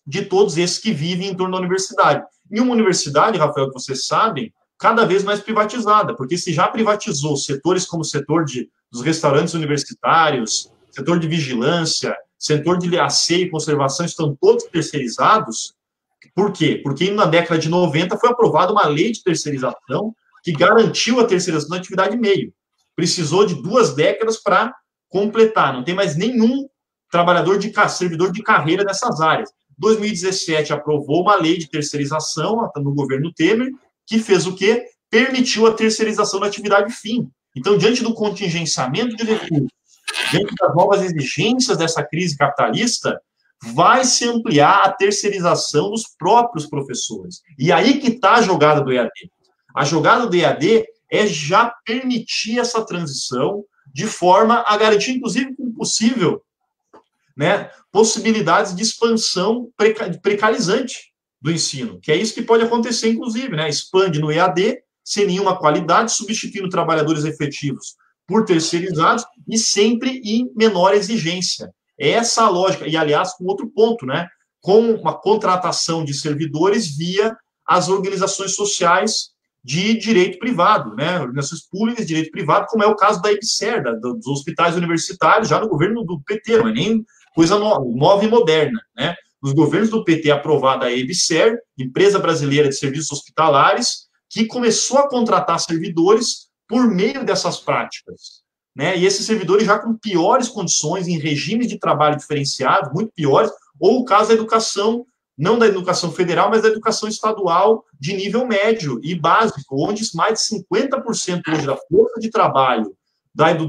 de todos esses que vivem em torno da universidade. E uma universidade, Rafael, que vocês sabem, cada vez mais privatizada, porque se já privatizou setores como o setor dos restaurantes universitários, setor de vigilância, setor de asseio e conservação, estão todos terceirizados. Por quê? Porque na década de 90 foi aprovada uma lei de terceirização que garantiu a terceirização da atividade meio. Precisou de 2 décadas para completar. Não tem mais nenhum servidor de carreira nessas áreas. 2017 aprovou uma lei de terceirização no governo Temer, que fez o quê? Permitiu a terceirização da atividade fim. Então, diante do contingenciamento de recursos, diante das novas exigências dessa crise capitalista, vai se ampliar a terceirização dos próprios professores. E aí que está a jogada do EAD. A jogada do EAD é já permitir essa transição de forma a garantir, inclusive, com possível, né, possibilidades de expansão precarizante do ensino, que é isso que pode acontecer, inclusive, né, expande no EAD, sem nenhuma qualidade, substituindo trabalhadores efetivos por terceirizados e sempre em menor exigência. É essa a lógica, e aliás, com outro ponto, né, com uma contratação de servidores via as organizações sociais de direito privado, né, organizações públicas de direito privado, como é o caso da EBSER, dos hospitais universitários, já no governo do PT, não é nem coisa nova e moderna, né? Nos governos do PT aprovada a EBSER, Empresa Brasileira de Serviços Hospitalares, que começou a contratar servidores por meio dessas práticas, né? E esses servidores já com piores condições, em regimes de trabalho diferenciados, muito piores, ou o caso da educação, não da educação federal, mas da educação estadual de nível médio e básico, onde mais de 50% hoje da força de trabalho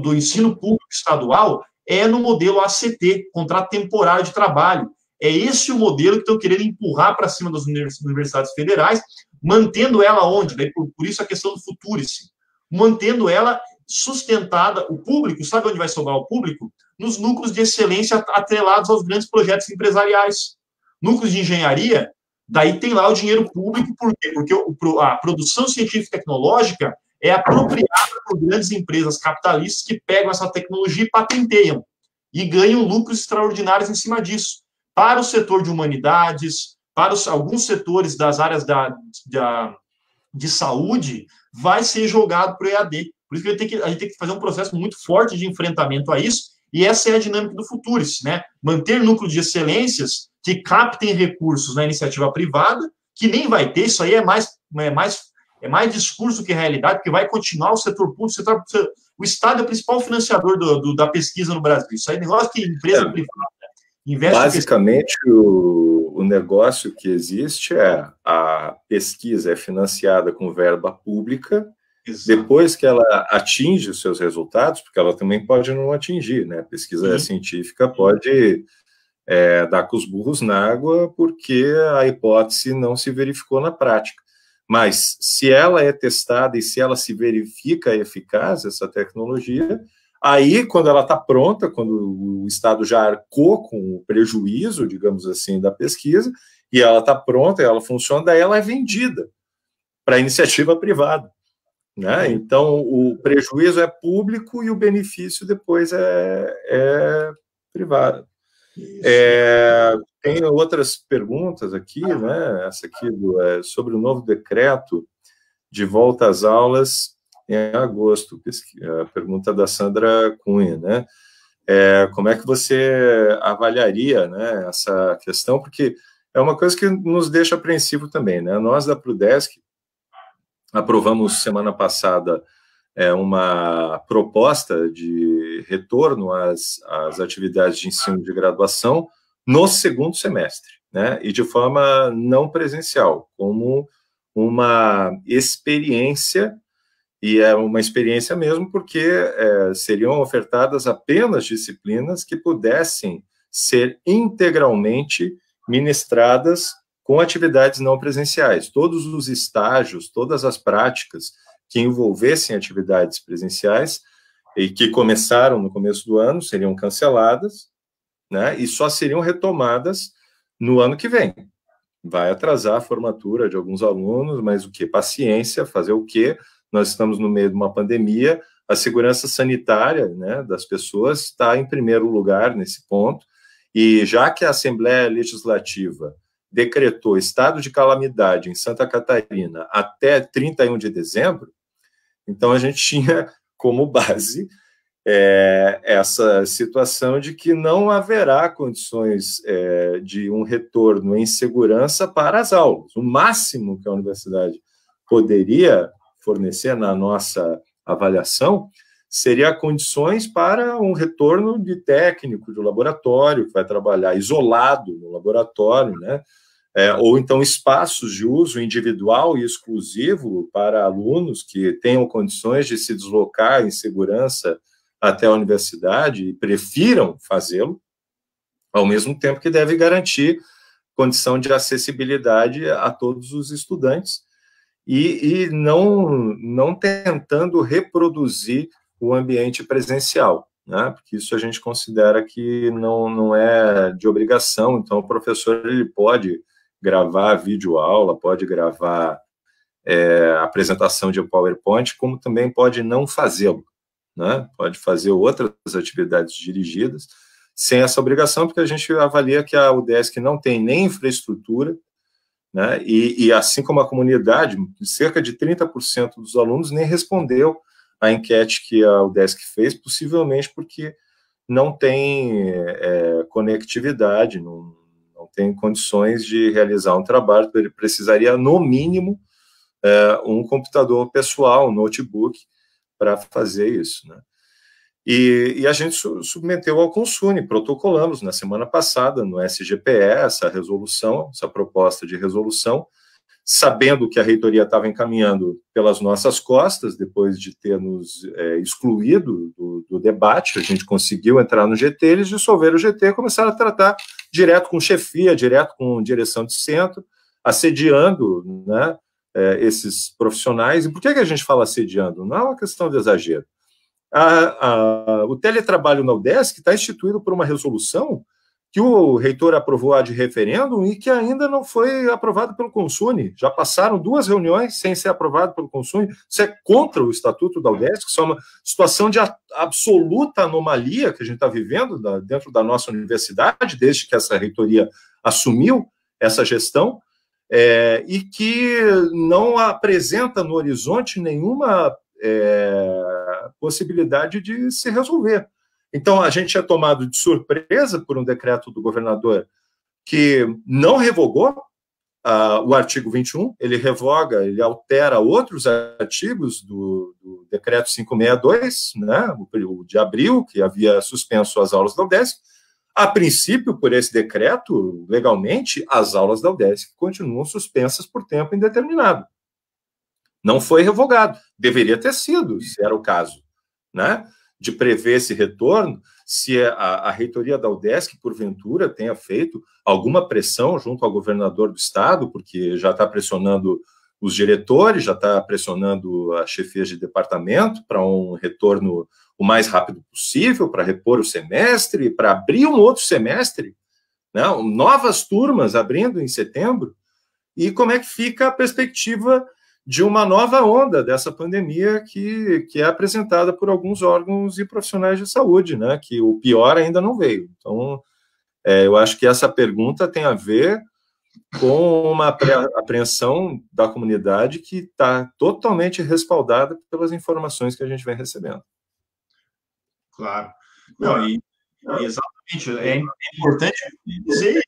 do ensino público estadual é no modelo ACT, contrato temporário de trabalho. É esse o modelo que estão querendo empurrar para cima das universidades federais, mantendo ela onde? Daí, por isso a questão do futurice. Mantendo ela sustentada, o público, sabe onde vai sobrar o público? Nos núcleos de excelência atrelados aos grandes projetos empresariais. Núcleos de engenharia, daí tem lá o dinheiro público, por quê? Porque a produção científica e tecnológica é apropriada por grandes empresas capitalistas que pegam essa tecnologia e patenteiam, e ganham lucros extraordinários em cima disso. Para o setor de humanidades, para alguns setores das áreas de saúde, vai ser jogado para o EAD. Por isso que a gente tem que fazer um processo muito forte de enfrentamento a isso, e essa é a dinâmica do Futurice, né? Manter núcleos de excelências que captem recursos na iniciativa privada, que nem vai ter, isso aí é mais discurso que realidade, porque vai continuar o setor público, o Estado é o principal financiador da pesquisa no Brasil. Isso aí é negócio que empresa privada investe. Basicamente, o negócio que existe é a pesquisa é financiada com verba pública Exato. Depois que ela atinge os seus resultados, porque ela também pode não atingir, né? A pesquisa científica pode dar com os burros na água porque a hipótese não se verificou na prática. Mas se ela é testada e se ela se verifica eficaz, essa tecnologia, aí, quando ela está pronta, quando o Estado já arcou com o prejuízo, digamos assim, da pesquisa, e ela está pronta, ela funciona, daí ela é vendida para a iniciativa privada. Né? Então, o prejuízo é público e o benefício depois é privado. Tem outras perguntas aqui, né? Essa aqui sobre o novo decreto de volta às aulas em agosto, a pergunta da Sandra Cunha, né? Como é que você avaliaria, né, essa questão? Porque é uma coisa que nos deixa apreensivo também, né? Nós da Prudesc aprovamos semana passada uma proposta de retorno às atividades de ensino de graduação no segundo semestre, né? E de forma não presencial, como uma experiência, e é uma experiência mesmo porque seriam ofertadas apenas disciplinas que pudessem ser integralmente ministradas com atividades não presenciais. Todos os estágios, todas as práticas que envolvessem atividades presenciais e que começaram no começo do ano seriam canceladas, né, e só seriam retomadas no ano que vem. Vai atrasar a formatura de alguns alunos, mas o quê? Paciência, fazer o quê? Nós estamos no meio de uma pandemia, a segurança sanitária, né, das pessoas está em primeiro lugar nesse ponto, e já que a Assembleia Legislativa decretou estado de calamidade em Santa Catarina até 31 de dezembro, então a gente tinha como base essa situação de que não haverá condições de um retorno em segurança para as aulas. O máximo que a universidade poderia fornecer na nossa avaliação seria condições para um retorno de técnico de laboratório, que vai trabalhar isolado no laboratório, né? Ou então espaços de uso individual e exclusivo para alunos que tenham condições de se deslocar em segurança até a universidade e prefiram fazê-lo, ao mesmo tempo que deve garantir condição de acessibilidade a todos os estudantes e não tentando reproduzir o ambiente presencial, né? Porque isso a gente considera que não é de obrigação, então o professor ele pode gravar videoaula, pode gravar apresentação de PowerPoint, como também pode não fazê-lo, né? Pode fazer outras atividades dirigidas, sem essa obrigação, porque a gente avalia que a UDESC não tem nem infraestrutura, né? E assim como a comunidade, cerca de 30% dos alunos nem respondeu à enquete que a UDESC fez, possivelmente porque não tem conectividade, não tem condições de realizar um trabalho, ele precisaria, no mínimo, um computador pessoal, um notebook, para fazer isso, né? E a gente submeteu ao Consune, protocolamos na semana passada no SGPE essa resolução, essa proposta de resolução, sabendo que a reitoria estava encaminhando pelas nossas costas, depois de ter nos excluído do debate, a gente conseguiu entrar no GT, eles dissolveram o GT e começaram a tratar direto com chefia, direto com direção de centro, assediando, né, esses profissionais. E por que a gente fala assediando? Não é uma questão de exagero. O teletrabalho na UDESC está instituído por uma resolução que o reitor aprovou de referendo e que ainda não foi aprovado pelo Consune. Já passaram 2 reuniões sem ser aprovado pelo Consune. Isso é contra o Estatuto da UDESC, isso é uma situação de absoluta anomalia que a gente está vivendo dentro da nossa universidade, desde que essa reitoria assumiu essa gestão, e que não apresenta no horizonte nenhuma possibilidade de se resolver. Então, a gente é tomado de surpresa por um decreto do governador que não revogou o artigo 21, ele revoga, ele altera outros artigos do decreto 562, né, o de abril, que havia suspenso as aulas da UDESC. A princípio, por esse decreto, legalmente, as aulas da UDESC continuam suspensas por tempo indeterminado. Não foi revogado. Deveria ter sido, se era o caso, né? De prever esse retorno, se a reitoria da UDESC, porventura, tenha feito alguma pressão junto ao governador do estado, porque já está pressionando os diretores, já está pressionando as chefias de departamento para um retorno o mais rápido possível, para repor o semestre, para abrir um outro semestre, né? Novas turmas abrindo em setembro. E como é que fica a perspectiva de uma nova onda dessa pandemia que é apresentada por alguns órgãos e profissionais de saúde, né? Que o pior ainda não veio. Então, eu acho que essa pergunta tem a ver com uma apreensão da comunidade que está totalmente respaldada pelas informações que a gente vem recebendo. Claro. Não, exatamente. É importante dizer,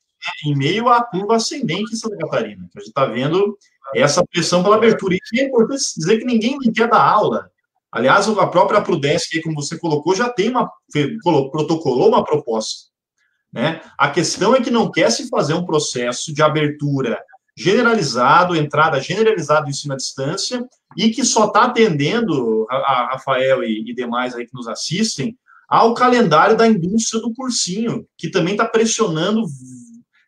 em meio à curva ascendente em Santa Catarina, que a gente está vendo essa pressão pela abertura. E é importante dizer que ninguém quer dar aula. Aliás, a própria Prudesc, como você colocou, já tem protocolou uma proposta, né? A questão é que não quer se fazer um processo de abertura generalizado, entrada generalizada do ensino à distância, e que só está atendendo, a Rafael e demais aí que nos assistem, ao calendário da indústria do cursinho, que também está pressionando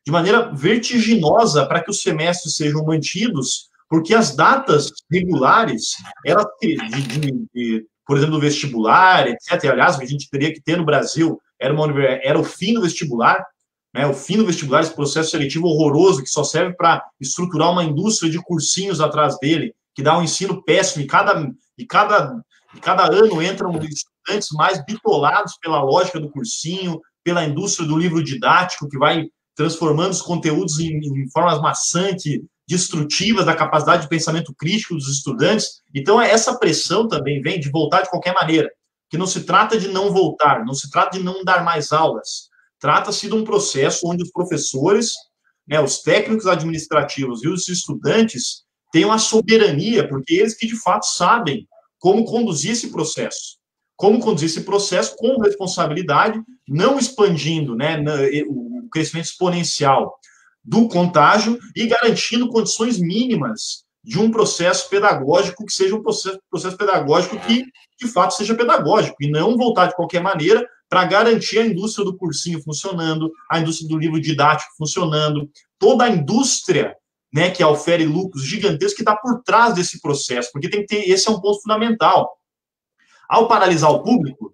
de maneira vertiginosa para que os semestres sejam mantidos, porque as datas regulares, elas, por exemplo, do vestibular, etc., aliás, o que a gente teria que ter no Brasil era o fim do vestibular, né, o fim do vestibular, esse processo seletivo horroroso, que só serve para estruturar uma indústria de cursinhos atrás dele, que dá um ensino péssimo, e cada ano entram estudantes mais bitolados pela lógica do cursinho, pela indústria do livro didático, que vai transformando os conteúdos em formas maçantes, destrutivas da capacidade de pensamento crítico dos estudantes. Então, essa pressão também vem de voltar de qualquer maneira, que não se trata de não voltar, não se trata de não dar mais aulas, trata-se de um processo onde os professores, né, os técnicos administrativos e os estudantes tenham a soberania, porque eles que, de fato, sabem como conduzir esse processo. Como conduzir esse processo com responsabilidade, não expandindo, né, o crescimento exponencial do contágio e garantindo condições mínimas de um processo pedagógico que seja um processo pedagógico que, de fato, seja pedagógico, e não voltar de qualquer maneira para garantir a indústria do cursinho funcionando, a indústria do livro didático funcionando, toda a indústria, né, que ofere lucros gigantescos que está por trás desse processo, porque tem que ter, esse é um ponto fundamental. Ao paralisar o público,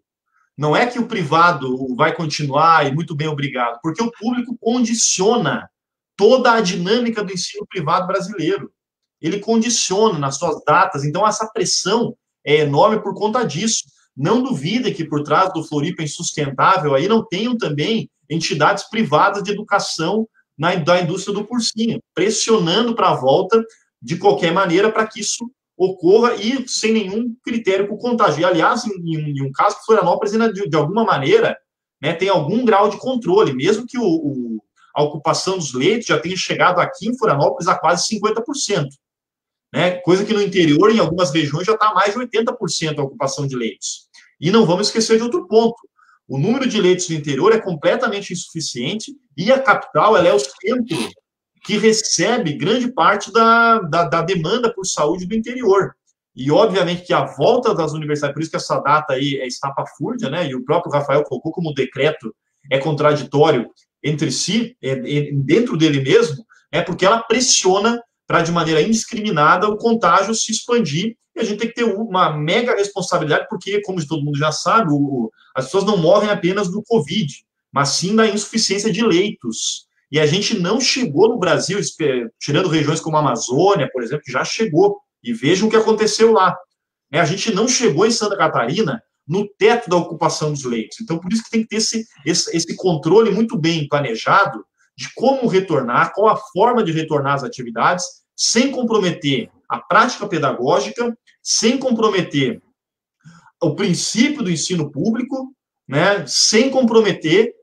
não é que o privado vai continuar e muito bem, obrigado, porque o público condiciona toda a dinâmica do ensino privado brasileiro. Ele condiciona nas suas datas, então essa pressão é enorme por conta disso. Não duvide que por trás do Floripa Insustentável aí não tenham também entidades privadas de educação da indústria do cursinho, pressionando para a volta de qualquer maneira para que isso ocorra e sem nenhum critério para o contágio. E, aliás, em um caso que Florianópolis ainda de alguma maneira, né, tem algum grau de controle, mesmo que a ocupação dos leitos já tenha chegado aqui em Florianópolis a quase 50%. Né, coisa que no interior, em algumas regiões, já está a mais de 80% a ocupação de leitos. E não vamos esquecer de outro ponto. O número de leitos no interior é completamente insuficiente e a capital ela é o centro que recebe grande parte da demanda por saúde do interior. E, obviamente, que a volta das universidades, por isso que essa data aí é estapafúrdia, né, e o próprio Rafael colocou como o decreto é contraditório entre si, dentro dele mesmo, porque ela pressiona para, de maneira indiscriminada, o contágio se expandir, e a gente tem que ter uma mega responsabilidade, porque, como todo mundo já sabe, as pessoas não morrem apenas do Covid, mas sim da insuficiência de leitos. E a gente não chegou no Brasil, tirando regiões como a Amazônia, por exemplo, que já chegou, e vejam o que aconteceu lá. A gente não chegou em Santa Catarina no teto da ocupação dos leitos. Então, por isso que tem que ter esse controle muito bem planejado de como retornar, qual a forma de retornar às atividades, sem comprometer a prática pedagógica, sem comprometer o princípio do ensino público, né, sem comprometer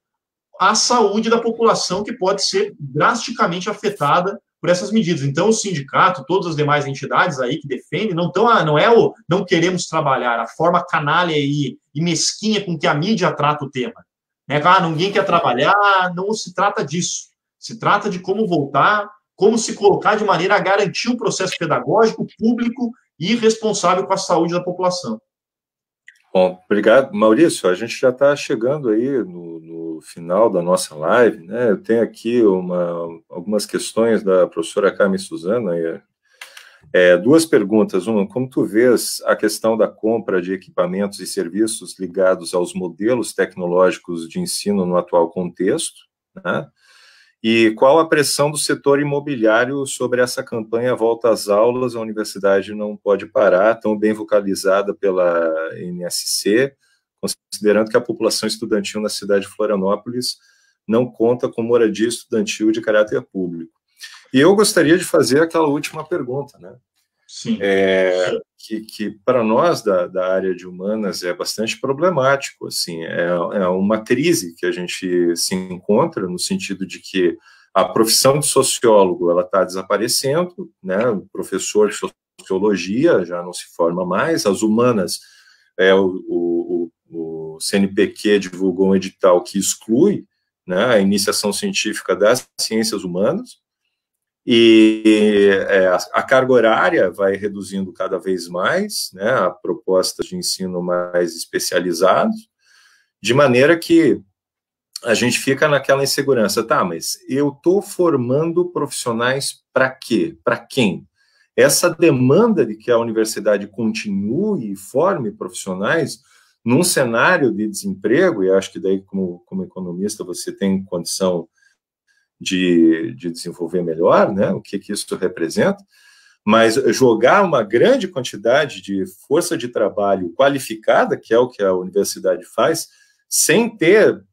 a saúde da população, que pode ser drasticamente afetada por essas medidas. Então, o sindicato, todas as demais entidades aí que defendem, não é o não queremos trabalhar, a forma canalha e mesquinha com que a mídia trata o tema. Né? Ninguém quer trabalhar, não se trata disso. Se trata de como voltar, como se colocar de maneira a garantir um processo pedagógico, público e responsável com a saúde da população. Bom, obrigado, Maurício. A gente já está chegando aí no final da nossa live, né? Eu tenho aqui algumas questões da professora Carmen Suzana. Duas perguntas. Uma, como tu vês a questão da compra de equipamentos e serviços ligados aos modelos tecnológicos de ensino no atual contexto, né? E qual a pressão do setor imobiliário sobre essa campanha Volta às Aulas? A universidade não pode parar, tão bem vocalizada pela NSC, considerando que a população estudantil na cidade de Florianópolis não conta com moradia estudantil de caráter público. E eu gostaria de fazer aquela última pergunta, né? Sim. Que para nós da área de humanas é bastante problemático, assim, é uma crise que a gente se encontra no sentido de que a profissão de sociólogo ela está desaparecendo, né? O professor de sociologia já não se forma mais, as humanas, o CNPq divulgou um edital que exclui, né, a iniciação científica das ciências humanas. E a carga horária vai reduzindo cada vez mais, né, a propostas de ensino mais especializados, de maneira que a gente fica naquela insegurança, tá, mas eu estou formando profissionais para quê? Para quem? Essa demanda de que a universidade continue e forme profissionais num cenário de desemprego, e acho que daí, como economista, você tem condição de desenvolver melhor, né, o que isso representa, mas jogar uma grande quantidade de força de trabalho qualificada, que é o que a universidade faz, sem ter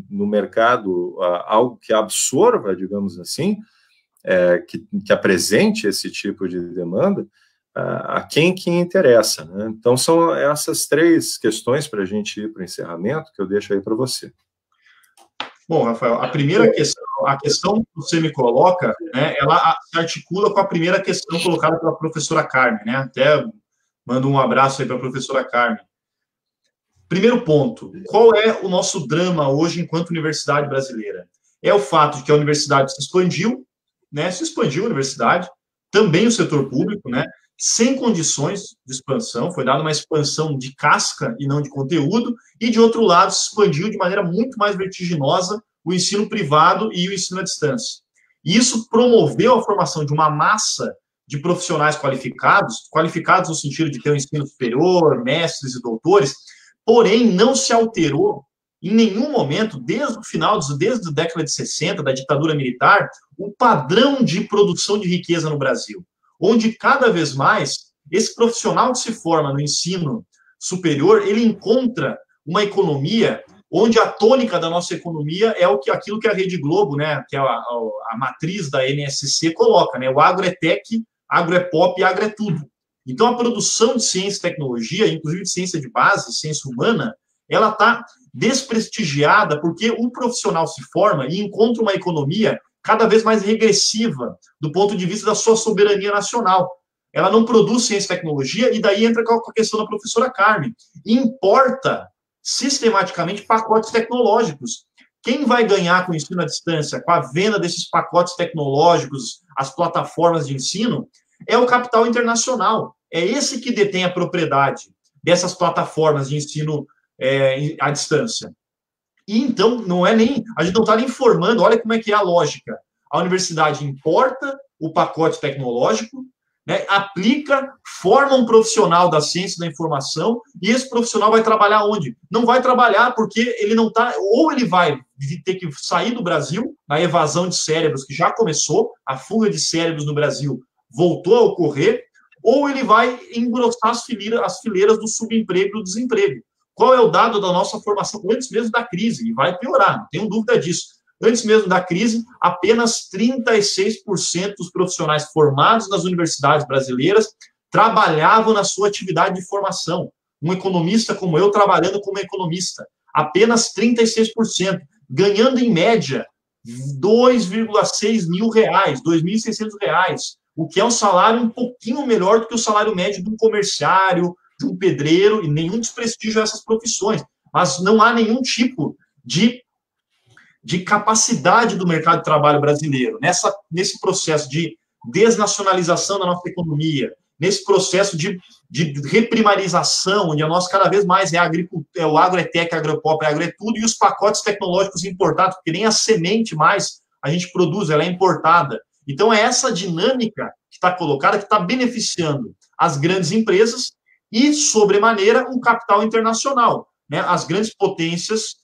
no mercado algo que absorva, digamos assim, que apresente esse tipo de demanda, a quem que interessa, né? Então, são essas três questões para a gente ir para o encerramento, que eu deixo aí para você. Bom, Rafael, a primeira questão, a questão que você me coloca, né, ela se articula com a primeira questão colocada pela professora Carmen, né? Até mando um abraço aí para a professora Carmen. Primeiro ponto, qual é o nosso drama hoje enquanto universidade brasileira? É o fato de que a universidade se expandiu, né? Se expandiu a universidade, também o setor público, né? Sem condições de expansão, foi dada uma expansão de casca e não de conteúdo, e, de outro lado, se expandiu de maneira muito mais vertiginosa o ensino privado e o ensino à distância. E isso promoveu a formação de uma massa de profissionais qualificados no sentido de ter um ensino superior, mestres e doutores, porém não se alterou em nenhum momento, desde a década de 60, da ditadura militar, o padrão de produção de riqueza no Brasil, onde cada vez mais esse profissional que se forma no ensino superior, ele encontra uma economia onde a tônica da nossa economia é aquilo que a Rede Globo, né, que é a matriz da NSC, coloca, né, o agro é tech, agro é pop e agro é tudo. Então, a produção de ciência e tecnologia, inclusive de ciência de base, ciência humana, ela está desprestigiada porque o profissional se forma e encontra uma economia cada vez mais regressiva do ponto de vista da sua soberania nacional. Ela não produz ciência e tecnologia, e daí entra com a questão da professora Carmen. Importa sistematicamente pacotes tecnológicos. Quem vai ganhar com o ensino à distância, com a venda desses pacotes tecnológicos, as plataformas de ensino, é o capital internacional. É esse que detém a propriedade dessas plataformas de ensino à distância. E então, a gente não está nem informando, olha como é que é a lógica. A universidade importa o pacote tecnológico, né, aplica, forma um profissional da ciência da informação, e esse profissional vai trabalhar onde? Não vai trabalhar porque ele não está, ou ele vai ter que sair do Brasil, na evasão de cérebros que já começou, a fuga de cérebros no Brasil voltou a ocorrer, ou ele vai engrossar as fileiras do subemprego e do desemprego. Qual é o dado da nossa formação antes mesmo da crise? E vai piorar, não tenho dúvida disso. Antes mesmo da crise, apenas 36% dos profissionais formados nas universidades brasileiras trabalhavam na sua atividade de formação. Um economista como eu trabalhando como economista. Apenas 36%, ganhando em média R$ 2,6 mil, R$ 2.600, o que é um salário um pouquinho melhor do que o salário médio de um comerciário, de um pedreiro, e nenhum desprestígio a essas profissões, mas não há nenhum tipo de capacidade do mercado de trabalho brasileiro, nesse processo de desnacionalização da nossa economia, nesse processo de reprimarização, onde a nossa cada vez mais é o agro é tech, agropop, agro é tudo, e os pacotes tecnológicos importados, porque nem a semente mais a gente produz, ela é importada. Então, é essa dinâmica que está colocada, que está beneficiando as grandes empresas e, sobremaneira, o capital internacional, né? As grandes potências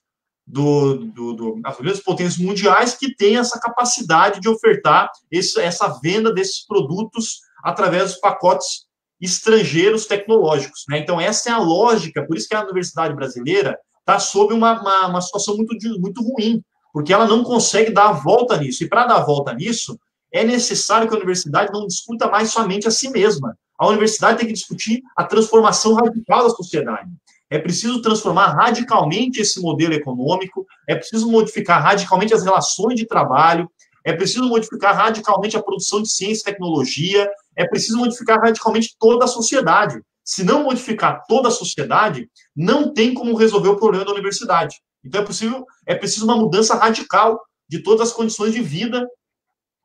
as grandes potências mundiais que têm essa capacidade de ofertar essa venda desses produtos através dos pacotes estrangeiros tecnológicos, né? Então, essa é a lógica, por isso que a universidade brasileira está sob uma situação muito ruim, porque ela não consegue dar a volta nisso. E para dar a volta nisso, é necessário que a universidade não discuta mais somente a si mesma. A universidade tem que discutir a transformação radical da sociedade. É preciso transformar radicalmente esse modelo econômico, é preciso modificar radicalmente as relações de trabalho, é preciso modificar radicalmente a produção de ciência e tecnologia, é preciso modificar radicalmente toda a sociedade. Se não modificar toda a sociedade, não tem como resolver o problema da universidade. Então, é preciso uma mudança radical de todas as condições de vida,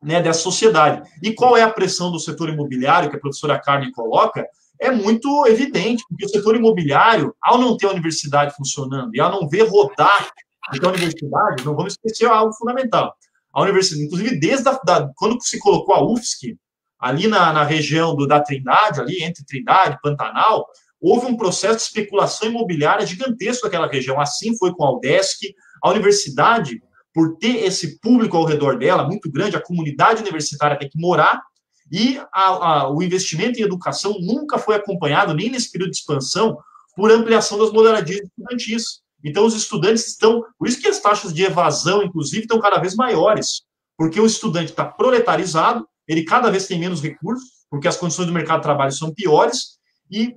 né, dessa sociedade. E qual é a pressão do setor imobiliário que a professora Carmen coloca? É muito evidente, porque o setor imobiliário, ao não ter a universidade funcionando e ao não ver rodar, então a universidade, não vamos esquecer algo fundamental. A universidade, inclusive, desde quando se colocou a UFSC, ali na região da Trindade, ali entre Trindade e Pantanal, houve um processo de especulação imobiliária gigantesco naquela região. Assim foi com a UDESC. A universidade, por ter esse público ao redor dela, muito grande, a comunidade universitária tem que morar, e o investimento em educação nunca foi acompanhado, nem nesse período de expansão, por ampliação das moradias estudantis. Então, os estudantes estão... Por isso que as taxas de evasão, inclusive, estão cada vez maiores, porque o estudante está proletarizado, ele cada vez tem menos recursos, porque as condições do mercado de trabalho são piores, e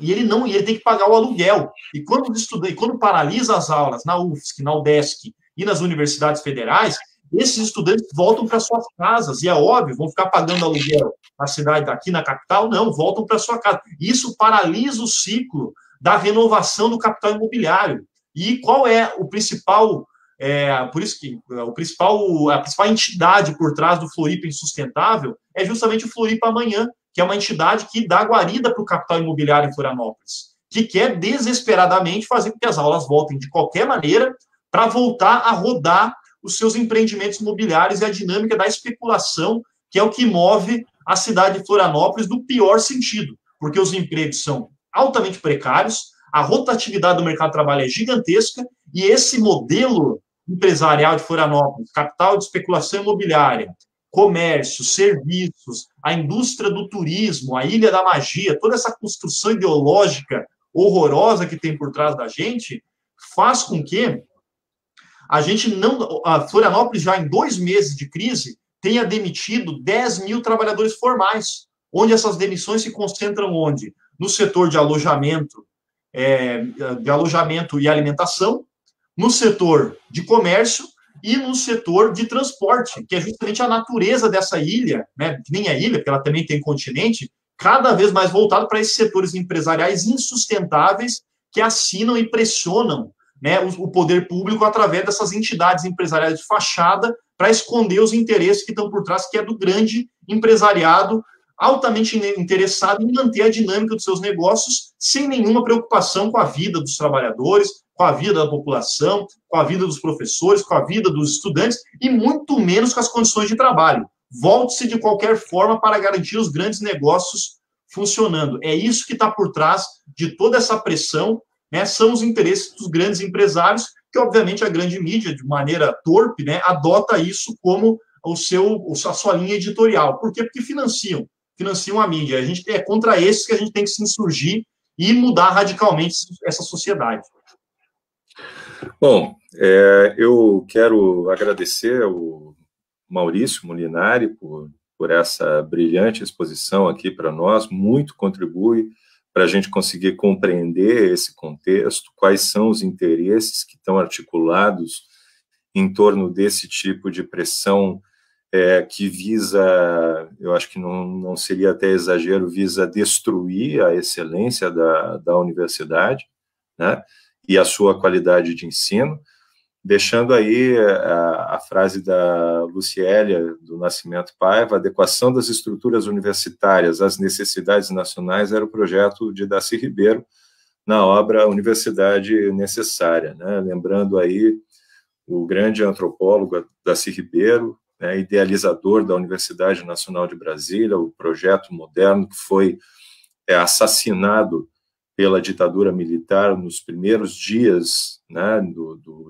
ele tem que pagar o aluguel. E quando paralisa as aulas na UFSC, na UDESC e nas universidades federais, esses estudantes voltam para suas casas, e é óbvio, vão ficar pagando aluguel na cidade, aqui na capital? Não, voltam para sua casa. Isso paralisa o ciclo da renovação do capital imobiliário. E qual é o principal... por isso que a principal entidade por trás do Floripa Insustentável é justamente o Floripa Amanhã, que é uma entidade que dá guarida para o capital imobiliário em Florianópolis, que quer desesperadamente fazer com que as aulas voltem de qualquer maneira para voltar a rodar os seus empreendimentos imobiliários e a dinâmica da especulação, que é o que move a cidade de Florianópolis no pior sentido, porque os empregos são altamente precários, a rotatividade do mercado de trabalho é gigantesca, e esse modelo empresarial de Florianópolis, capital de especulação imobiliária, comércio, serviços, a indústria do turismo, a Ilha da Magia, toda essa construção ideológica horrorosa que tem por trás da gente, faz com que a Florianópolis, já em 2 meses de crise, tenha demitido 10 mil trabalhadores formais, onde essas demissões se concentram onde? No setor de alojamento e alimentação, no setor de comércio e no setor de transporte, que é justamente a natureza dessa ilha, né, que nem a ilha, porque ela também tem continente, cada vez mais voltado para esses setores empresariais insustentáveis que assinam e pressionam, né, o poder público através dessas entidades empresariais de fachada para esconder os interesses que estão por trás, que é do grande empresariado altamente interessado em manter a dinâmica dos seus negócios sem nenhuma preocupação com a vida dos trabalhadores, com a vida da população, com a vida dos professores, com a vida dos estudantes e muito menos com as condições de trabalho. Volte-se de qualquer forma para garantir os grandes negócios funcionando. É isso que está por trás de toda essa pressão, né? São os interesses dos grandes empresários, que obviamente a grande mídia, de maneira torpe, né, adota isso como a sua linha editorial. Por quê? Porque financiam a mídia. A gente é contra esses que a gente tem que se insurgir e mudar radicalmente essa sociedade. Bom, eu quero agradecer ao Maurício Molinari por essa brilhante exposição aqui para nós, muito contribui para a gente conseguir compreender esse contexto, quais são os interesses que estão articulados em torno desse tipo de pressão que visa, eu acho que não seria até exagero, visa destruir a excelência da universidade, né, e a sua qualidade de ensino. deixando aí a frase da Lucélia do Nascimento Paiva: a adequação das estruturas universitárias às necessidades nacionais era o projeto de Darcy Ribeiro na obra Universidade Necessária, né? Lembrando aí o grande antropólogo Darcy Ribeiro, né, idealizador da Universidade Nacional de Brasília, o projeto moderno que foi assassinado pela ditadura militar nos primeiros dias, né,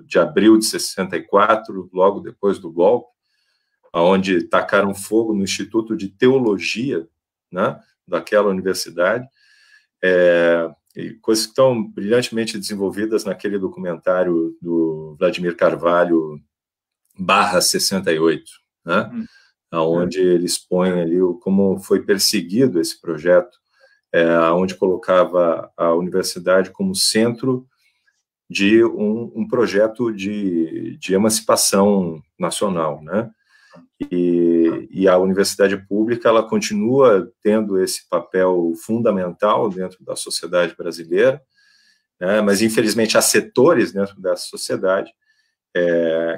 de abril de 64, logo depois do golpe, onde tacaram fogo no Instituto de Teologia, né, daquela universidade, e coisas que estão brilhantemente desenvolvidas naquele documentário do Vladimir Carvalho, /68, né, onde ele expõe ali como foi perseguido esse projeto, onde colocava a universidade como centro de um projeto de emancipação nacional, né? E a universidade pública, ela continua tendo esse papel fundamental dentro da sociedade brasileira, né? Mas infelizmente há setores dentro dessa sociedade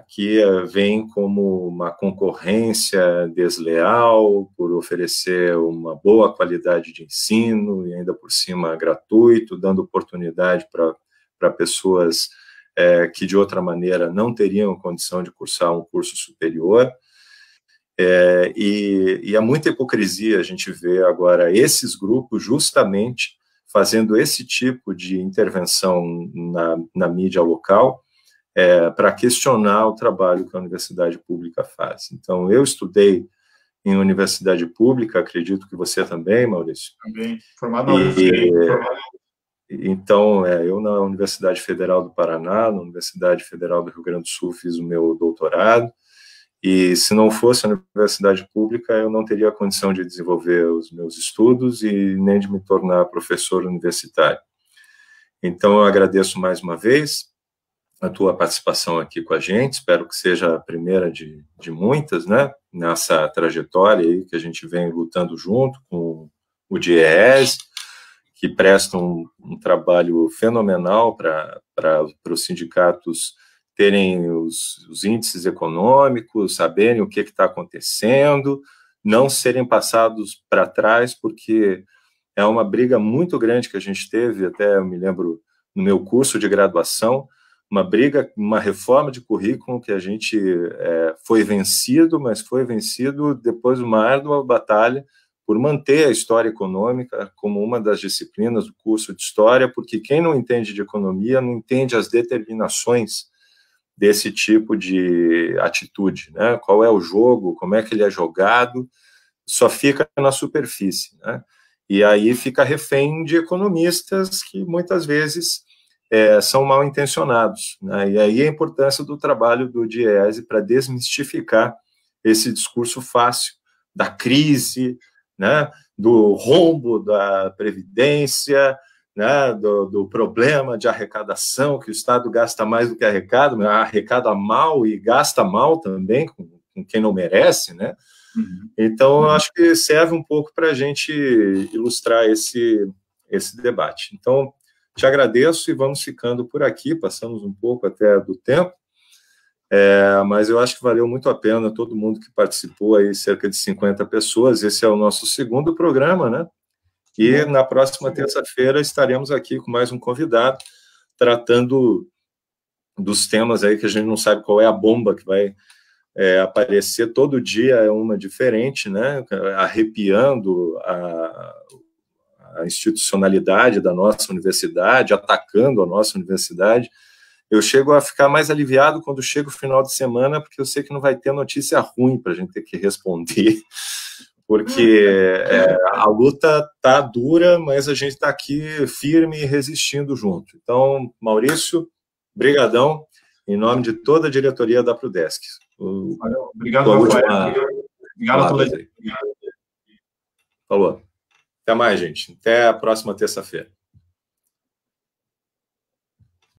que vem como uma concorrência desleal por oferecer uma boa qualidade de ensino e ainda por cima gratuito, dando oportunidade para pessoas que de outra maneira não teriam condição de cursar um curso superior. E há muita hipocrisia, a gente vê agora esses grupos justamente fazendo esse tipo de intervenção na mídia local, para questionar o trabalho que a universidade pública faz. Então, eu estudei em universidade pública, acredito que você também, Maurício. Também, formado na UFRJ. Então, eu na Universidade Federal do Paraná, na Universidade Federal do Rio Grande do Sul, fiz o meu doutorado, e se não fosse a universidade pública, eu não teria a condição de desenvolver os meus estudos e nem de me tornar professor universitário. Então, eu agradeço mais uma vez a tua participação aqui com a gente, espero que seja a primeira de muitas, né, nessa trajetória aí que a gente vem lutando junto com o DIEESE, que presta um trabalho fenomenal para os sindicatos terem os índices econômicos, saberem o que está acontecendo, não serem passados para trás, porque é uma briga muito grande que a gente teve, até eu me lembro no meu curso de graduação, uma briga, uma reforma de currículo que a gente foi vencido, mas foi vencido depois de uma árdua batalha por manter a história econômica como uma das disciplinas do curso de história, porque quem não entende de economia não entende as determinações desse tipo de atitude, né? Qual é o jogo, como é que ele é jogado, só fica na superfície, né? E aí fica refém de economistas que muitas vezes são mal intencionados, né? E aí a importância do trabalho do DIEESE para desmistificar esse discurso fácil da crise, né? Do rombo da Previdência, né? Do problema de arrecadação, que o Estado gasta mais do que arrecada mal e gasta mal também com quem não merece, né? Então, eu acho que serve um pouco para a gente ilustrar esse debate. Então, te agradeço e vamos ficando por aqui, passamos um pouco até do tempo, mas eu acho que valeu muito a pena todo mundo que participou, aí cerca de 50 pessoas, esse é o nosso segundo programa, né? E na próxima terça-feira estaremos aqui com mais um convidado, tratando dos temas aí que a gente não sabe qual é a bomba que vai aparecer, todo dia é uma diferente, né? Arrepiando a institucionalidade da nossa universidade, atacando a nossa universidade. Eu chego a ficar mais aliviado quando chega o final de semana, porque eu sei que não vai ter notícia ruim para a gente ter que responder, porque a luta está dura, mas a gente está aqui firme e resistindo junto. Então, Maurício, brigadão, em nome de toda a diretoria da Prudesc. Obrigado, Rafael. Obrigado a todos. Falou. Até mais, gente. Até a próxima terça-feira.